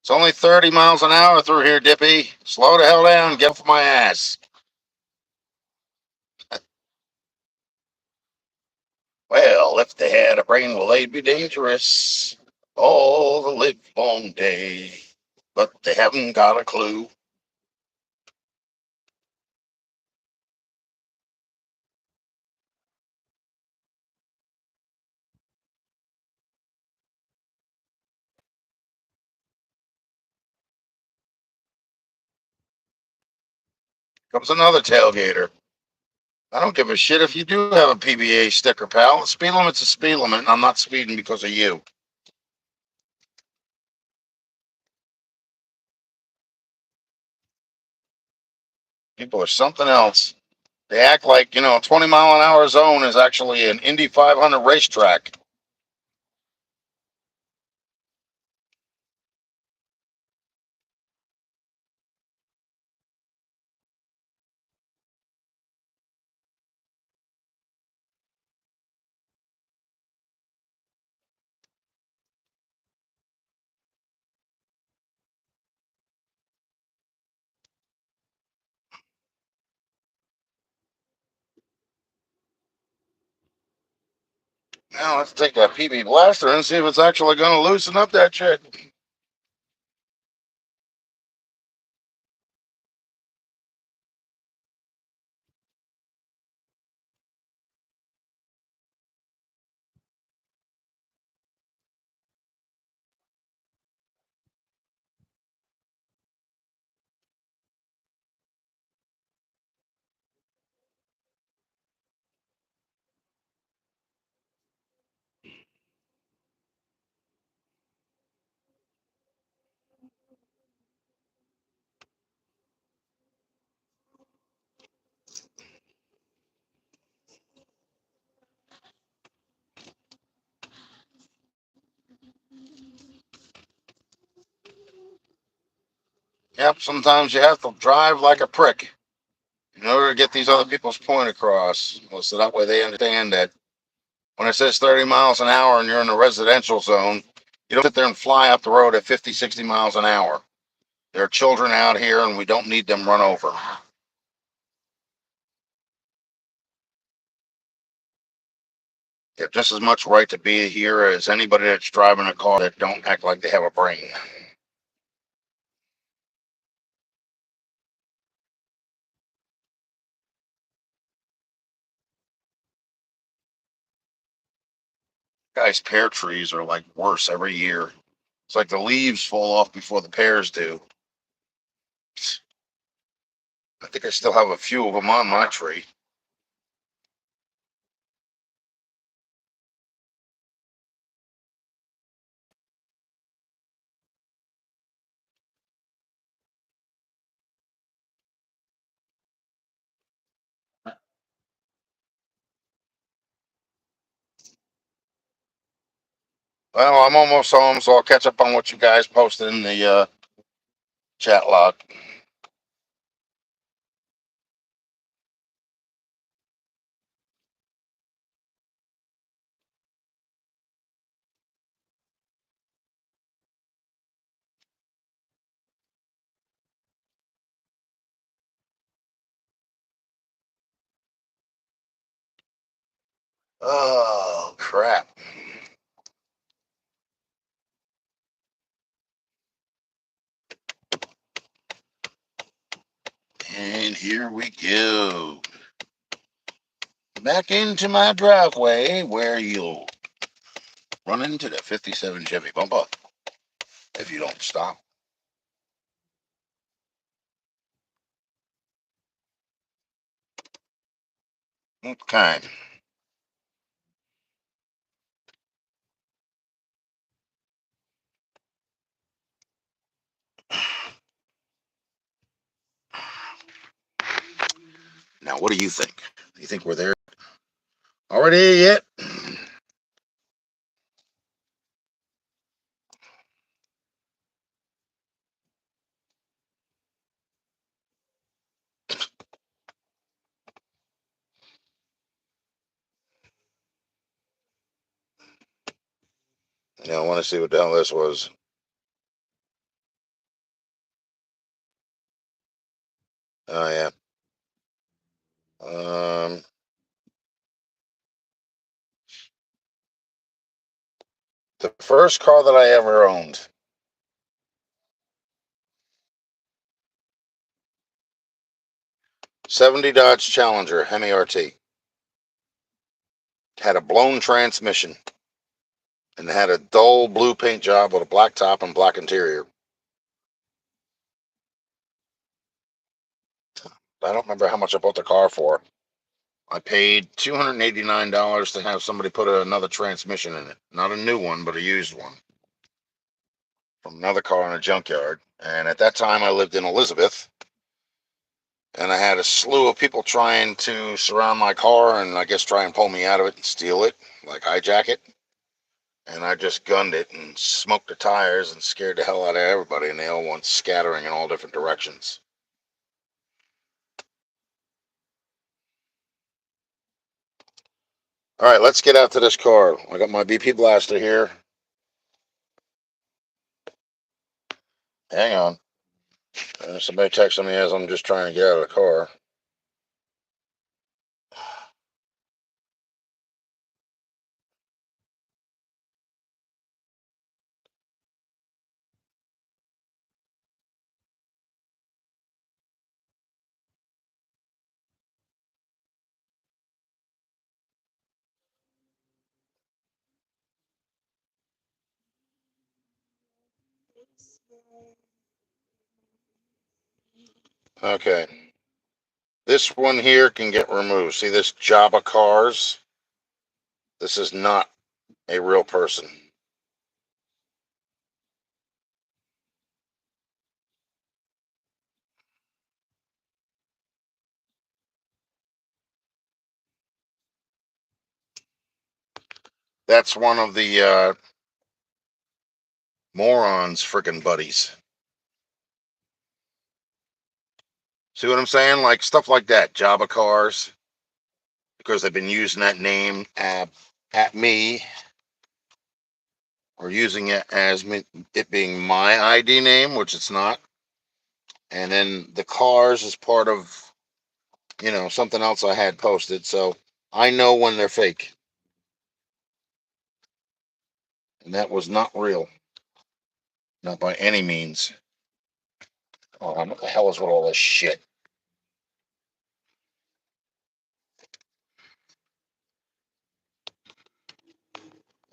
It's only 30 miles an hour through here, Dippy. Slow the hell down, get off my ass. Well, if they had a brain, well, they'd be dangerous all the live long day. But they haven't got a clue. Comes another tailgater. I don't give a shit if you do have a PBA sticker, pal. The speed limit's a speed limit, and I'm not speeding because of you. People are something else. They act like, a 20-mile-an-hour zone is actually an Indy 500 racetrack. Now let's take that PB blaster and see if it's actually going to loosen up that shit. Yep, sometimes you have to drive like a prick in order to get these other people's point across. Well, so that way they understand that when it says 30 miles an hour and you're in a residential zone, you don't sit there and fly up the road at 50, 60 miles an hour. There are children out here and we don't need them run over. They have just as much right to be here as anybody that's driving a car that don't act like they have a brain. Guys, pear trees are like worse every year. It's like the leaves fall off before the pears do. I think I still have a few of them on my tree. Well, I'm almost home, so I'll catch up on what you guys posted in the chat log. Oh, crap. And here we go. Back into my driveway where you'll run into the 57 Chevy bumper if you don't stop. Okay. Now, what do you think? Do you think we're there already yet? I want to see what the hell this was. Oh, yeah. Um, the first car that I ever owned, 70 Dodge Challenger Hemi RT, had a blown transmission and had a dull blue paint job with a black top and black interior. I don't remember how much I bought the car for. I paid $289 to have somebody put another transmission in it. Not a new one, but a used one from another car in a junkyard. And at that time, I lived in Elizabeth, and I had a slew of people trying to surround my car and I guess try and pull me out of it and steal it, like hijack it. And I just gunned it and smoked the tires and scared the hell out of everybody, and they all went scattering in all different directions. All right, let's get out to this car. I got my BP blaster here. Hang on. Somebody texted me as I'm just trying to get out of the car. Okay. This one here can get removed. See this Java Cars? This is not a real person. That's one of the morons' freaking buddies. See what I'm saying? Like stuff like that, Java cars, because they've been using that name at me, or using it as it being my ID name, which it's not. And then the cars is part of, something else I had posted. So I know when they're fake. And that was not real. Not by any means. Oh, what the hell is with all this shit?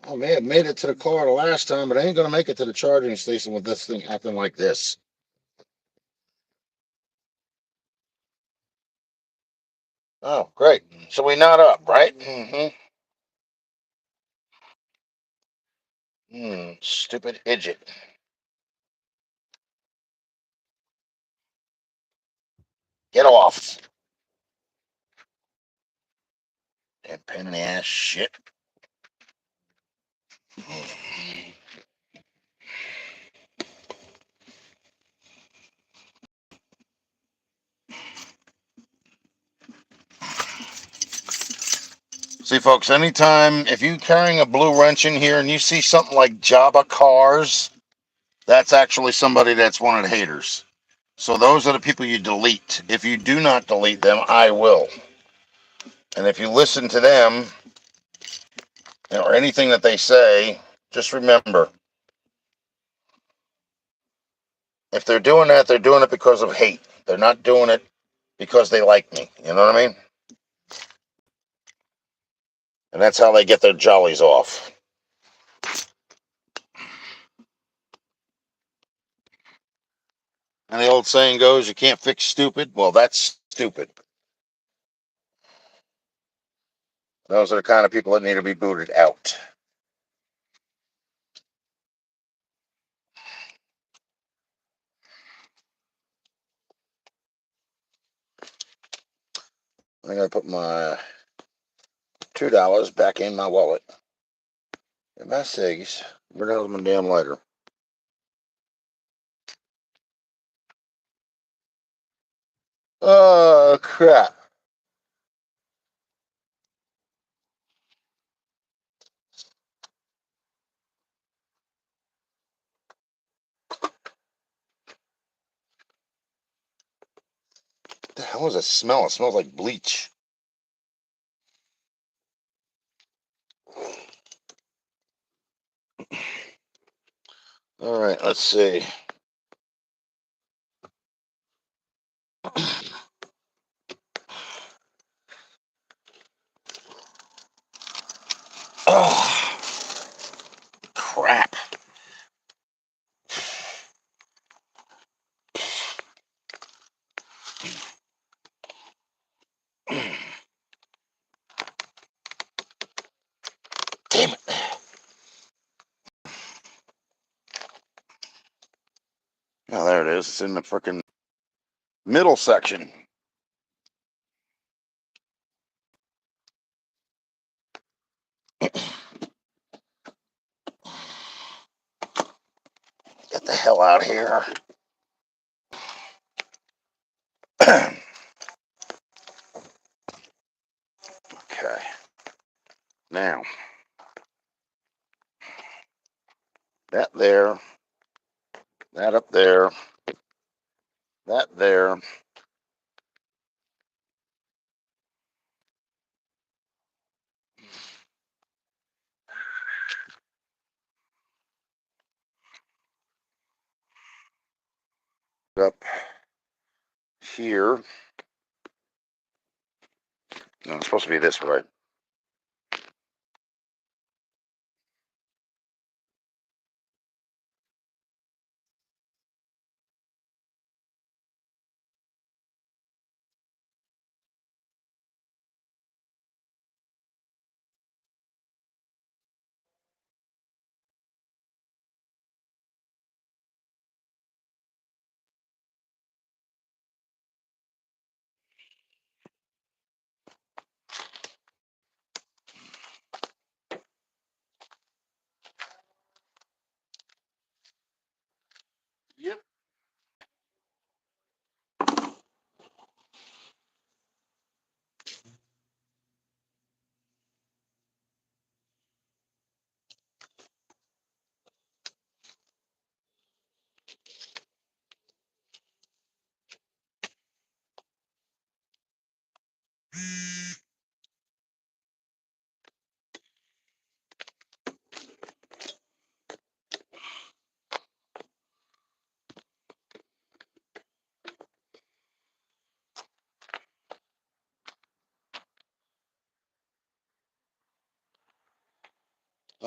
I may have made it to the car the last time, but I ain't gonna make it to the charging station with this thing acting like this. Oh, great. So we not up, right? Mm-hmm. Stupid idiot. Get off. Damn pain in the ass shit. See, folks, anytime if you're carrying a blue wrench in here and you see something like Java cars, that's actually somebody that's one of the haters. So those are the people you delete. If you do not delete them, I will. And if you listen to them or anything that they say, just remember, if they're doing that, they're doing it because of hate. They're not doing it because they like me. You know what I mean? And that's how they get their jollies off. And the old saying goes, you can't fix stupid. Well, that's stupid. Those are the kind of people that need to be booted out. I'm going to put my $2 back in my wallet. And my cigs. Where the hell's my damn lighter? Oh, crap. What the hell is that smell? It smells like bleach. All right, let's see. Oh, crap. Damn it. Oh, there it is. It's in the freaking middle section. Get the hell out of here. Okay. Now, that there, that up there, that there. Up here. No, it's supposed to be this way.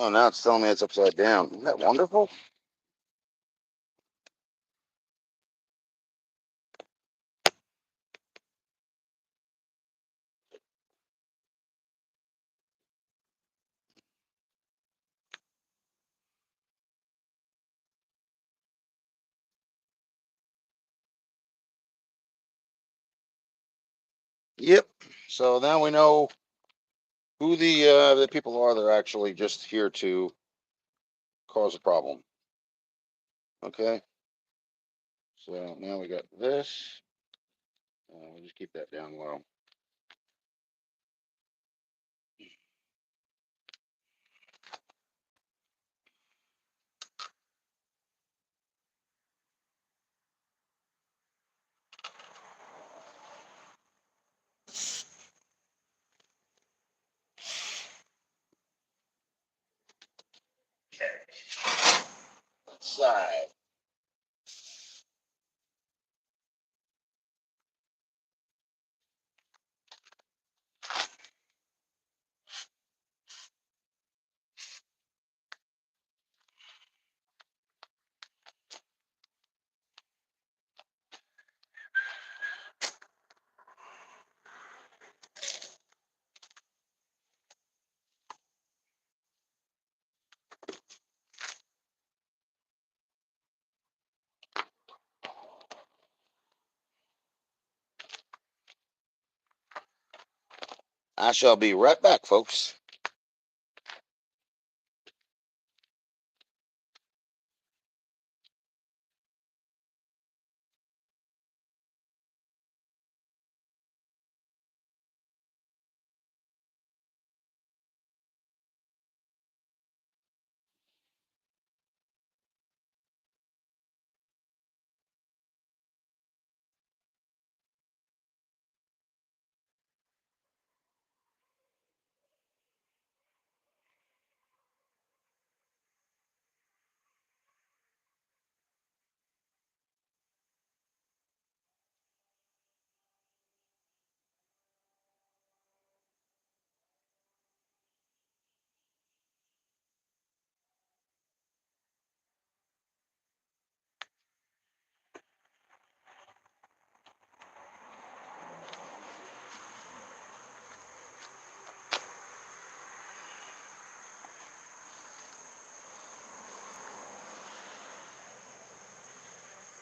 Oh, now it's telling me it's upside down. Isn't that wonderful? Yep. So now we know who the people are that are actually just here to cause a problem. Okay. So now we got this. We'll just keep that down low. Side. I shall be right back, folks.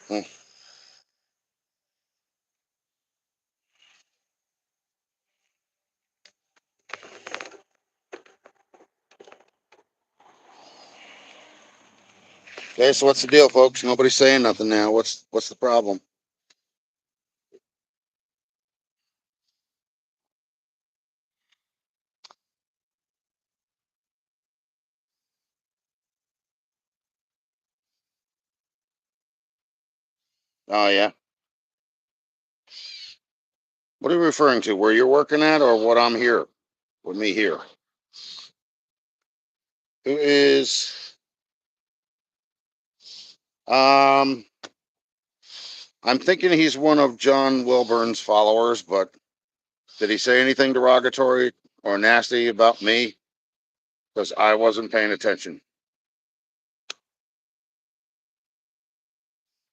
Hmm. Okay, so what's the deal, folks? Nobody's saying nothing now. What's the problem? Oh yeah. What are you referring to? Where you're working at, or what I'm here with me here? Who is? Um, I'm thinking he's one of John Wilburn's followers, but did he say anything derogatory or nasty about me? Because I wasn't paying attention.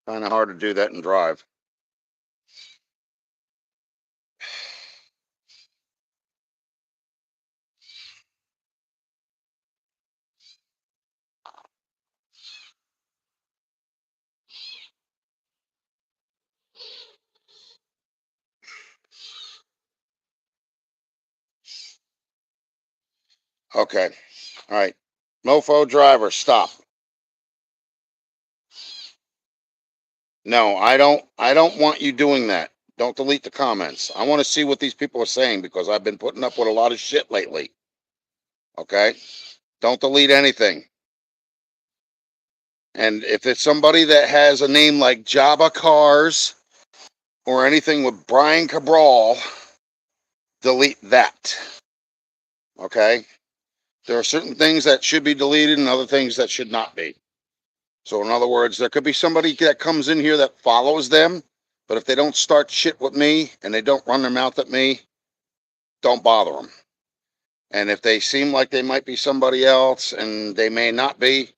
Kind of hard to do that and drive. Okay. All right. Mofo driver, stop. No, I don't want you doing that. Don't delete the comments. I want to see what these people are saying because I've been putting up with a lot of shit lately. Okay? Don't delete anything. And if it's somebody that has a name like Java Cars or anything with Brian Cabral, delete that. Okay? There are certain things that should be deleted and other things that should not be. So, in other words, there could be somebody that comes in here that follows them, but if they don't start shit with me and they don't run their mouth at me, don't bother them. And if they seem like they might be somebody else and they may not be,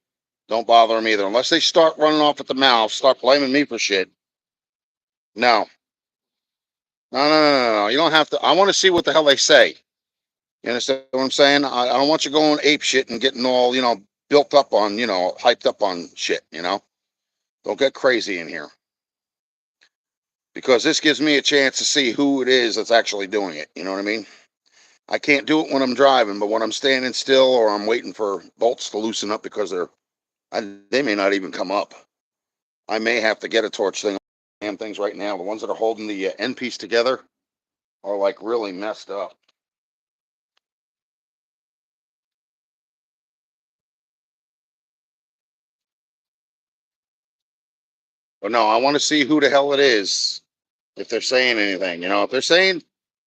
don't bother them either. Unless they start running off at the mouth, start blaming me for shit. No, no. You don't have to. I want to see what the hell they say. You understand what I'm saying? I don't want you going ape shit and getting all, built up on, hyped up on shit. Don't get crazy in here because this gives me a chance to see who it is that's actually doing it. You know what I mean? I can't do it when I'm driving, but when I'm standing still or I'm waiting for bolts to loosen up because they may not even come up. I may have to get a torch thing. Damn things right now. The ones that are holding the end piece together are like really messed up. But no, I want to see who the hell it is if they're saying anything.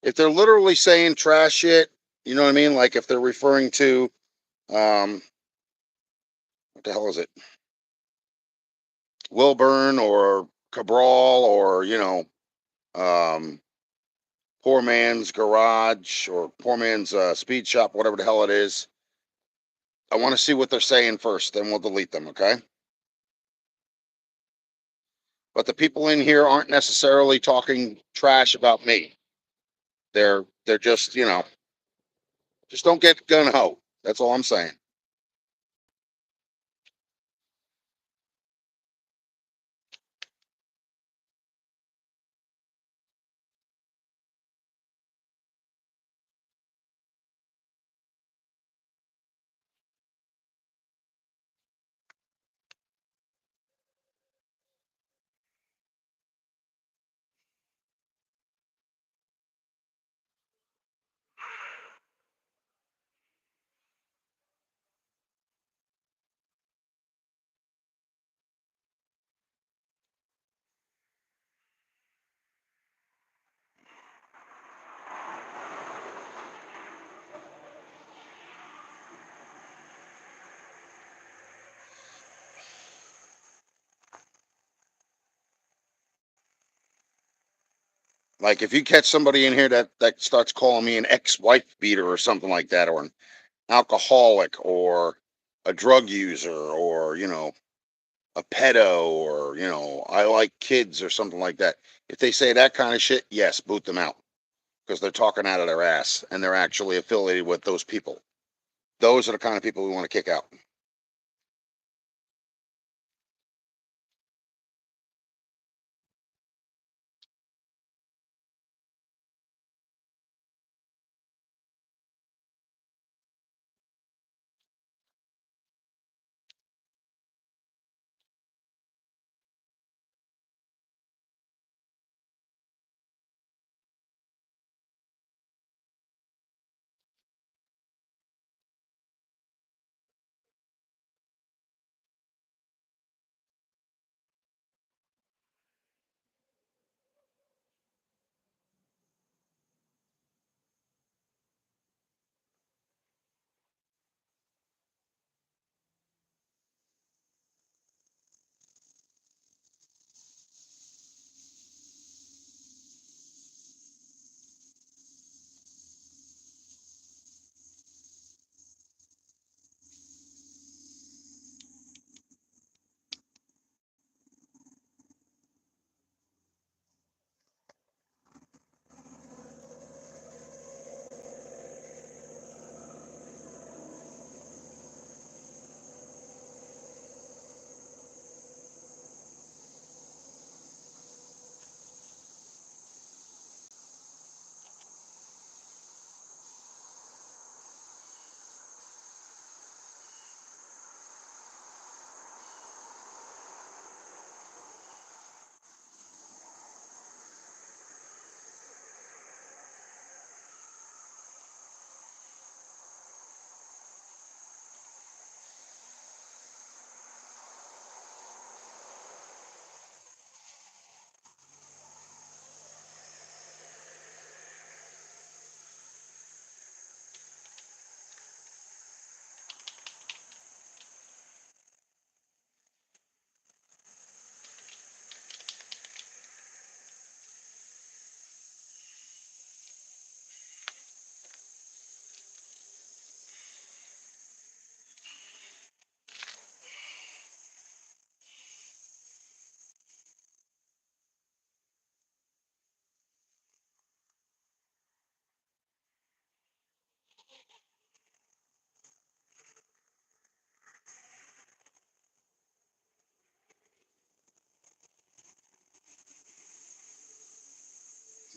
If they're literally saying trash shit, you know what I mean? Like if they're referring to, um, what the hell is it? Wilburn or Cabral or, um, poor man's garage or poor man's speed shop, whatever the hell it is. I want to see what they're saying first, then we'll delete them, okay? But the people in here aren't necessarily talking trash about me. They're just, just don't get gun ho. That's all I'm saying. Like if you catch somebody in here that starts calling me an ex-wife beater or something like that, or an alcoholic, or a drug user, or a pedo, or I like kids or something like that. If they say that kind of shit, yes, boot them out because they're talking out of their ass and they're actually affiliated with those people. Those are the kind of people we want to kick out.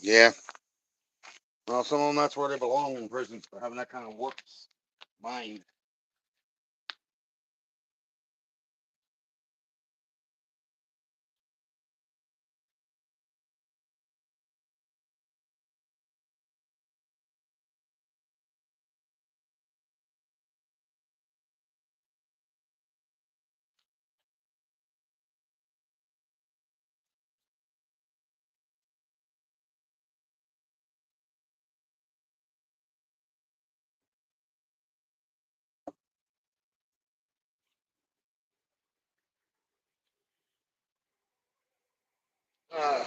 Yeah. Well, some of them, that's where they belong in prison, for having that kind of warped mind. Uh,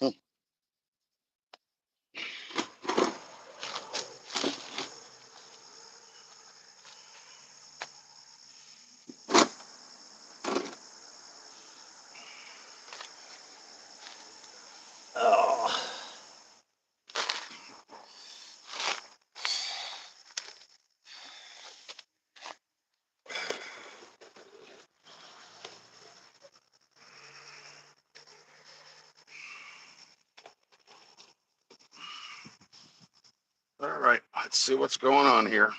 hmm. Oh. All right, let's see what's going on here.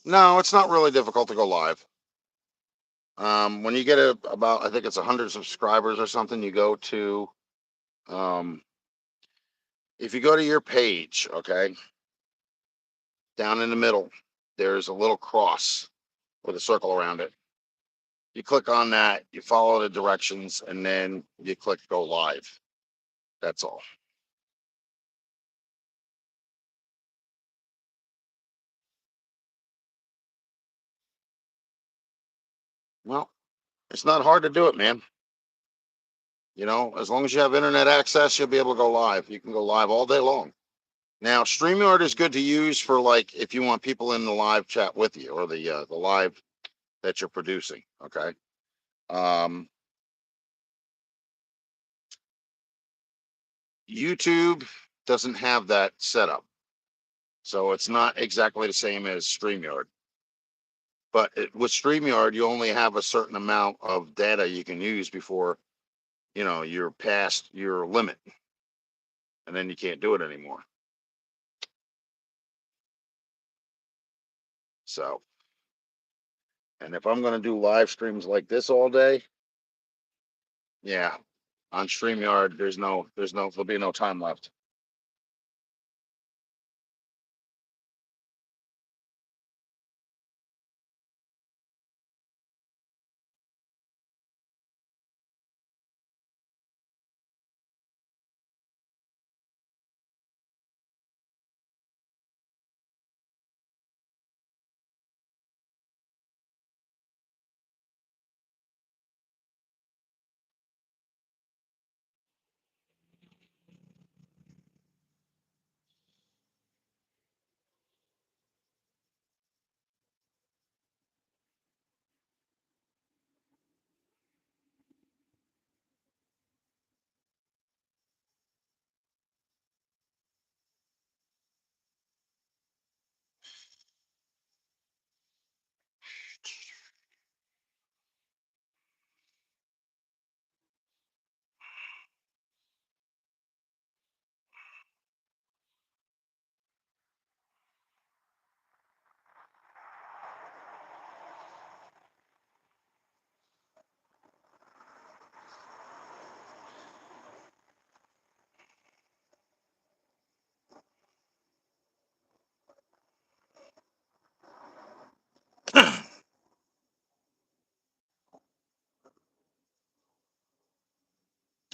No, it's not really difficult to go live. When you get about, I think it's 100 subscribers or something, you go to, um, if you go to your page, okay, down in the middle, there's a little cross with a circle around it. You click on that, you follow the directions, and then you click go live. That's all. Well, it's not hard to do it, man. You know, as long as you have internet access, you'll be able to go live. You can go live all day long. Now, StreamYard is good to use for like if you want people in the live chat with you or the live that you're producing. Okay. Um, YouTube doesn't have that setup, so it's not exactly the same as StreamYard. But with StreamYard, you only have a certain amount of data you can use before you're past your limit, and then you can't do it anymore. So, and if I'm going to do live streams like this all day, yeah, on StreamYard, there'll be no time left.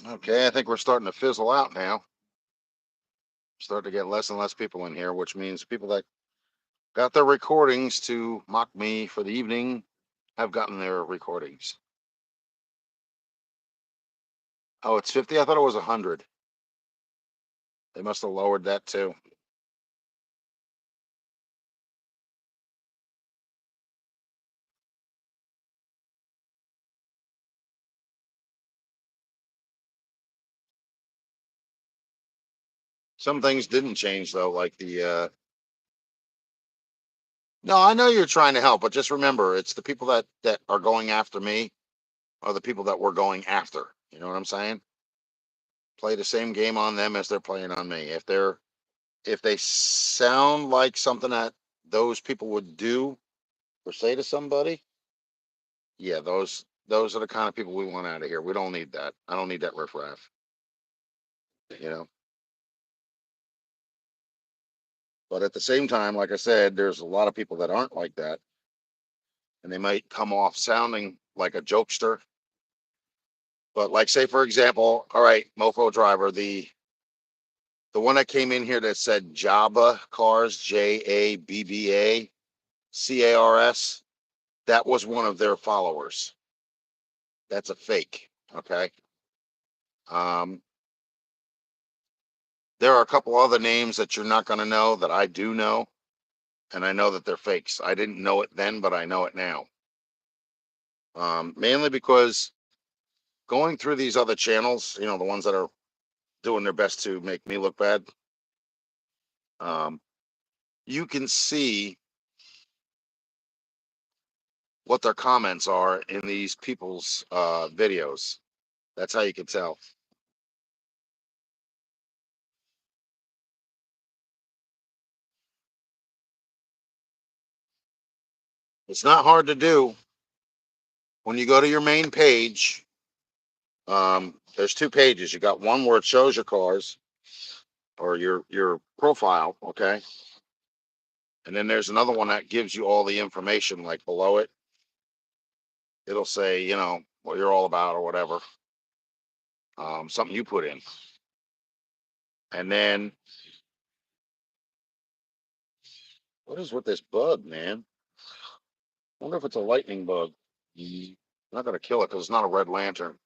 Okay, I think we're starting to fizzle out now. Starting to get less and less people in here, which means people that got their recordings to mock me for the evening have gotten their recordings. Oh, it's 50? I thought it was 100. They must have lowered that too. Some things didn't change though, like the no, I know you're trying to help, but just remember it's the people that are going after me are the people that we're going after. You know what I'm saying? Play the same game on them as they're playing on me. If they sound like something that those people would do or say to somebody, yeah, those are the kind of people we want out of here. We don't need that. I don't need that riffraff. You know. But at the same time, like I said, there's a lot of people that aren't like that, and they might come off sounding like a jokester. But like, say for example, all right, Mofo Driver, the one that came in here that said Jabba Cars, JABBA CARS, that was one of their followers. That's a fake. Okay. Um, there are a couple other names that you're not going to know that I do know, and I know that they're fakes. I didn't know it then, but I know it now. Mainly because going through these other channels, you know, the ones that are doing their best to make me look bad, um, you can see what their comments are in these people's videos. That's how you can tell. It's not hard to do. When you go to your main page, there's two pages. You got one where it shows your cars or your profile, okay? And then there's another one that gives you all the information, like below it. It'll say, you know, what you're all about or whatever. Something you put in. And then what is with this bug, man? I wonder if it's a lightning bug. I'm not gonna kill it because it's not a red lantern.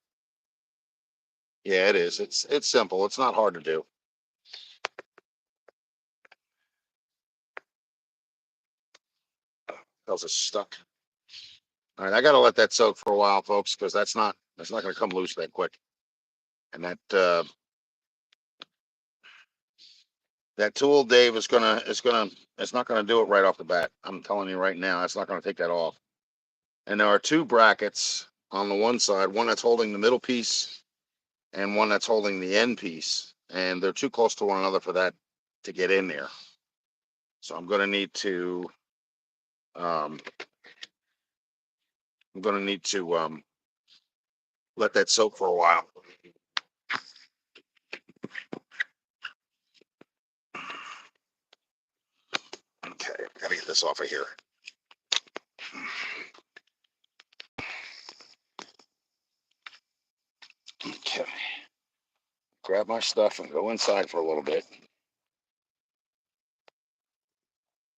Yeah, it is. It's simple. It's not hard to do. Hell's it stuck? All right, I gotta let that soak for a while, folks, because that's not gonna come loose that quick. And that tool, Dave, it's not gonna do it right off the bat. I'm telling you right now, it's not gonna take that off. And there are two brackets on the one side, one that's holding the middle piece and one that's holding the end piece, and they're too close to one another for that to get in there. So um, I'm gonna need to let that soak for a while. Okay, gotta get this off of here. Okay, grab my stuff and go inside for a little bit.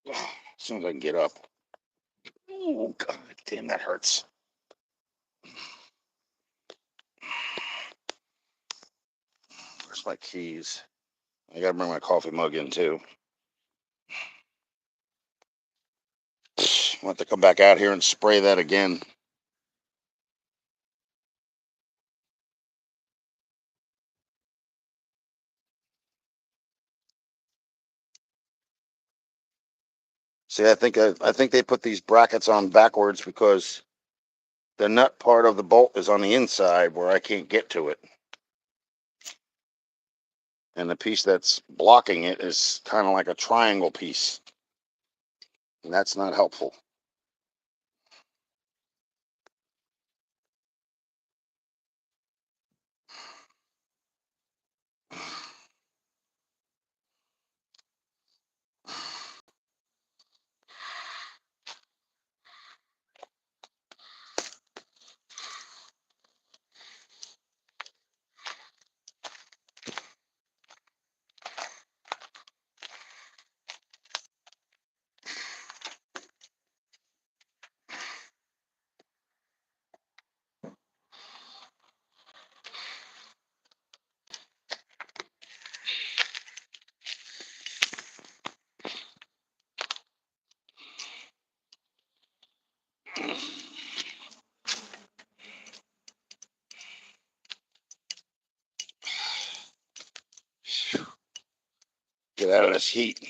As soon as I can get up. Oh God, damn, that hurts. Where's my keys? I gotta bring my coffee mug in too. I'll have to come back out here and spray that again. See, I think they put these brackets on backwards because the nut part of the bolt is on the inside where I can't get to it. And the piece that's blocking it is kind of like a triangle piece. And that's not helpful. out of this heat.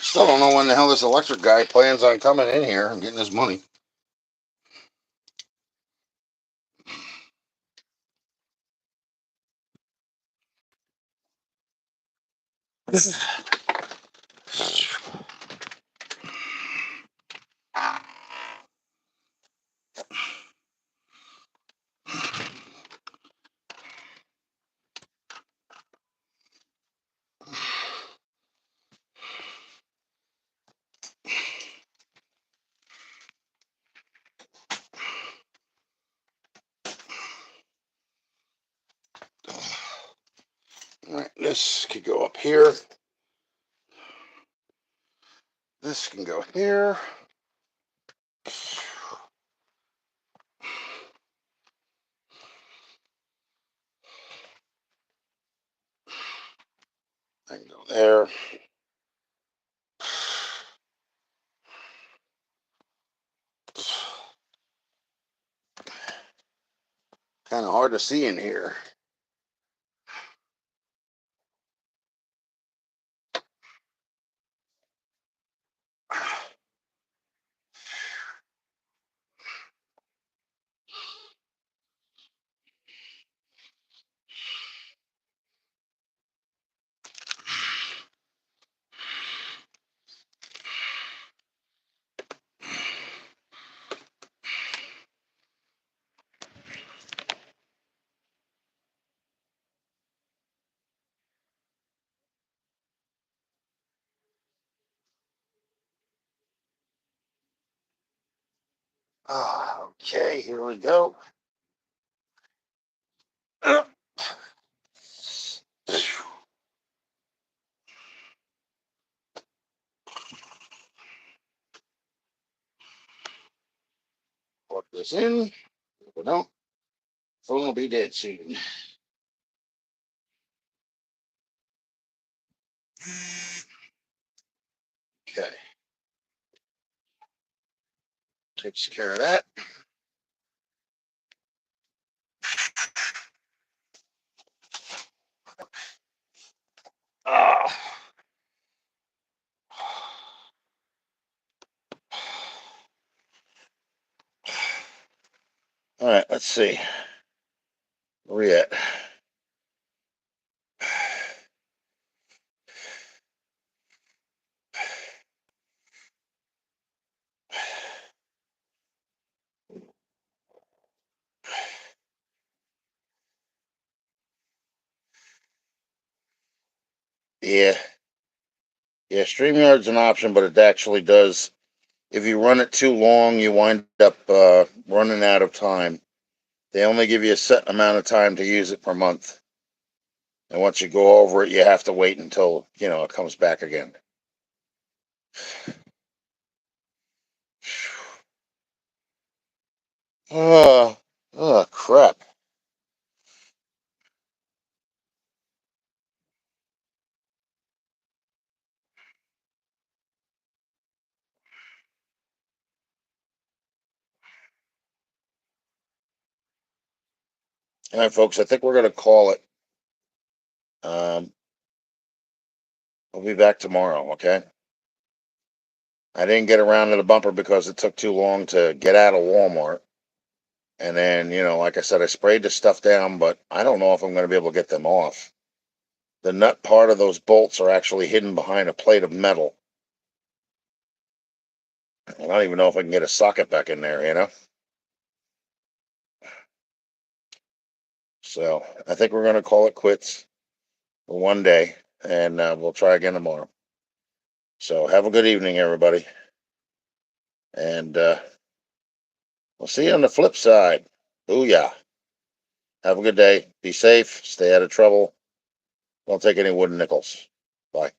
Still don't know when the hell this electric guy plans on coming in here and getting his money. All right, this could go up here. This can go here. I can go there. Kind of hard to see in here. Okay, here we go. Plug this in. If we don't, phone will be dead soon. Okay. Takes care of that. Ah. All right, let's see. Where we at? Yeah. Yeah, StreamYard's an option, but it actually does. If you run it too long, you wind up running out of time. They only give you a set amount of time to use it per month. And once you go over it, you have to wait until, it comes back again. Oh, crap. All right, folks, I think we're going to call it. We'll be back tomorrow, okay? I didn't get around to the bumper because it took too long to get out of Walmart. And then, like I said, I sprayed the stuff down, but I don't know if I'm going to be able to get them off. The nut part of those bolts are actually hidden behind a plate of metal. I don't even know if I can get a socket back in there. So I think we're going to call it quits for one day, and we'll try again tomorrow. So have a good evening, everybody. And we'll see you on the flip side. Booyah. Have a good day. Be safe. Stay out of trouble. Don't take any wooden nickels. Bye.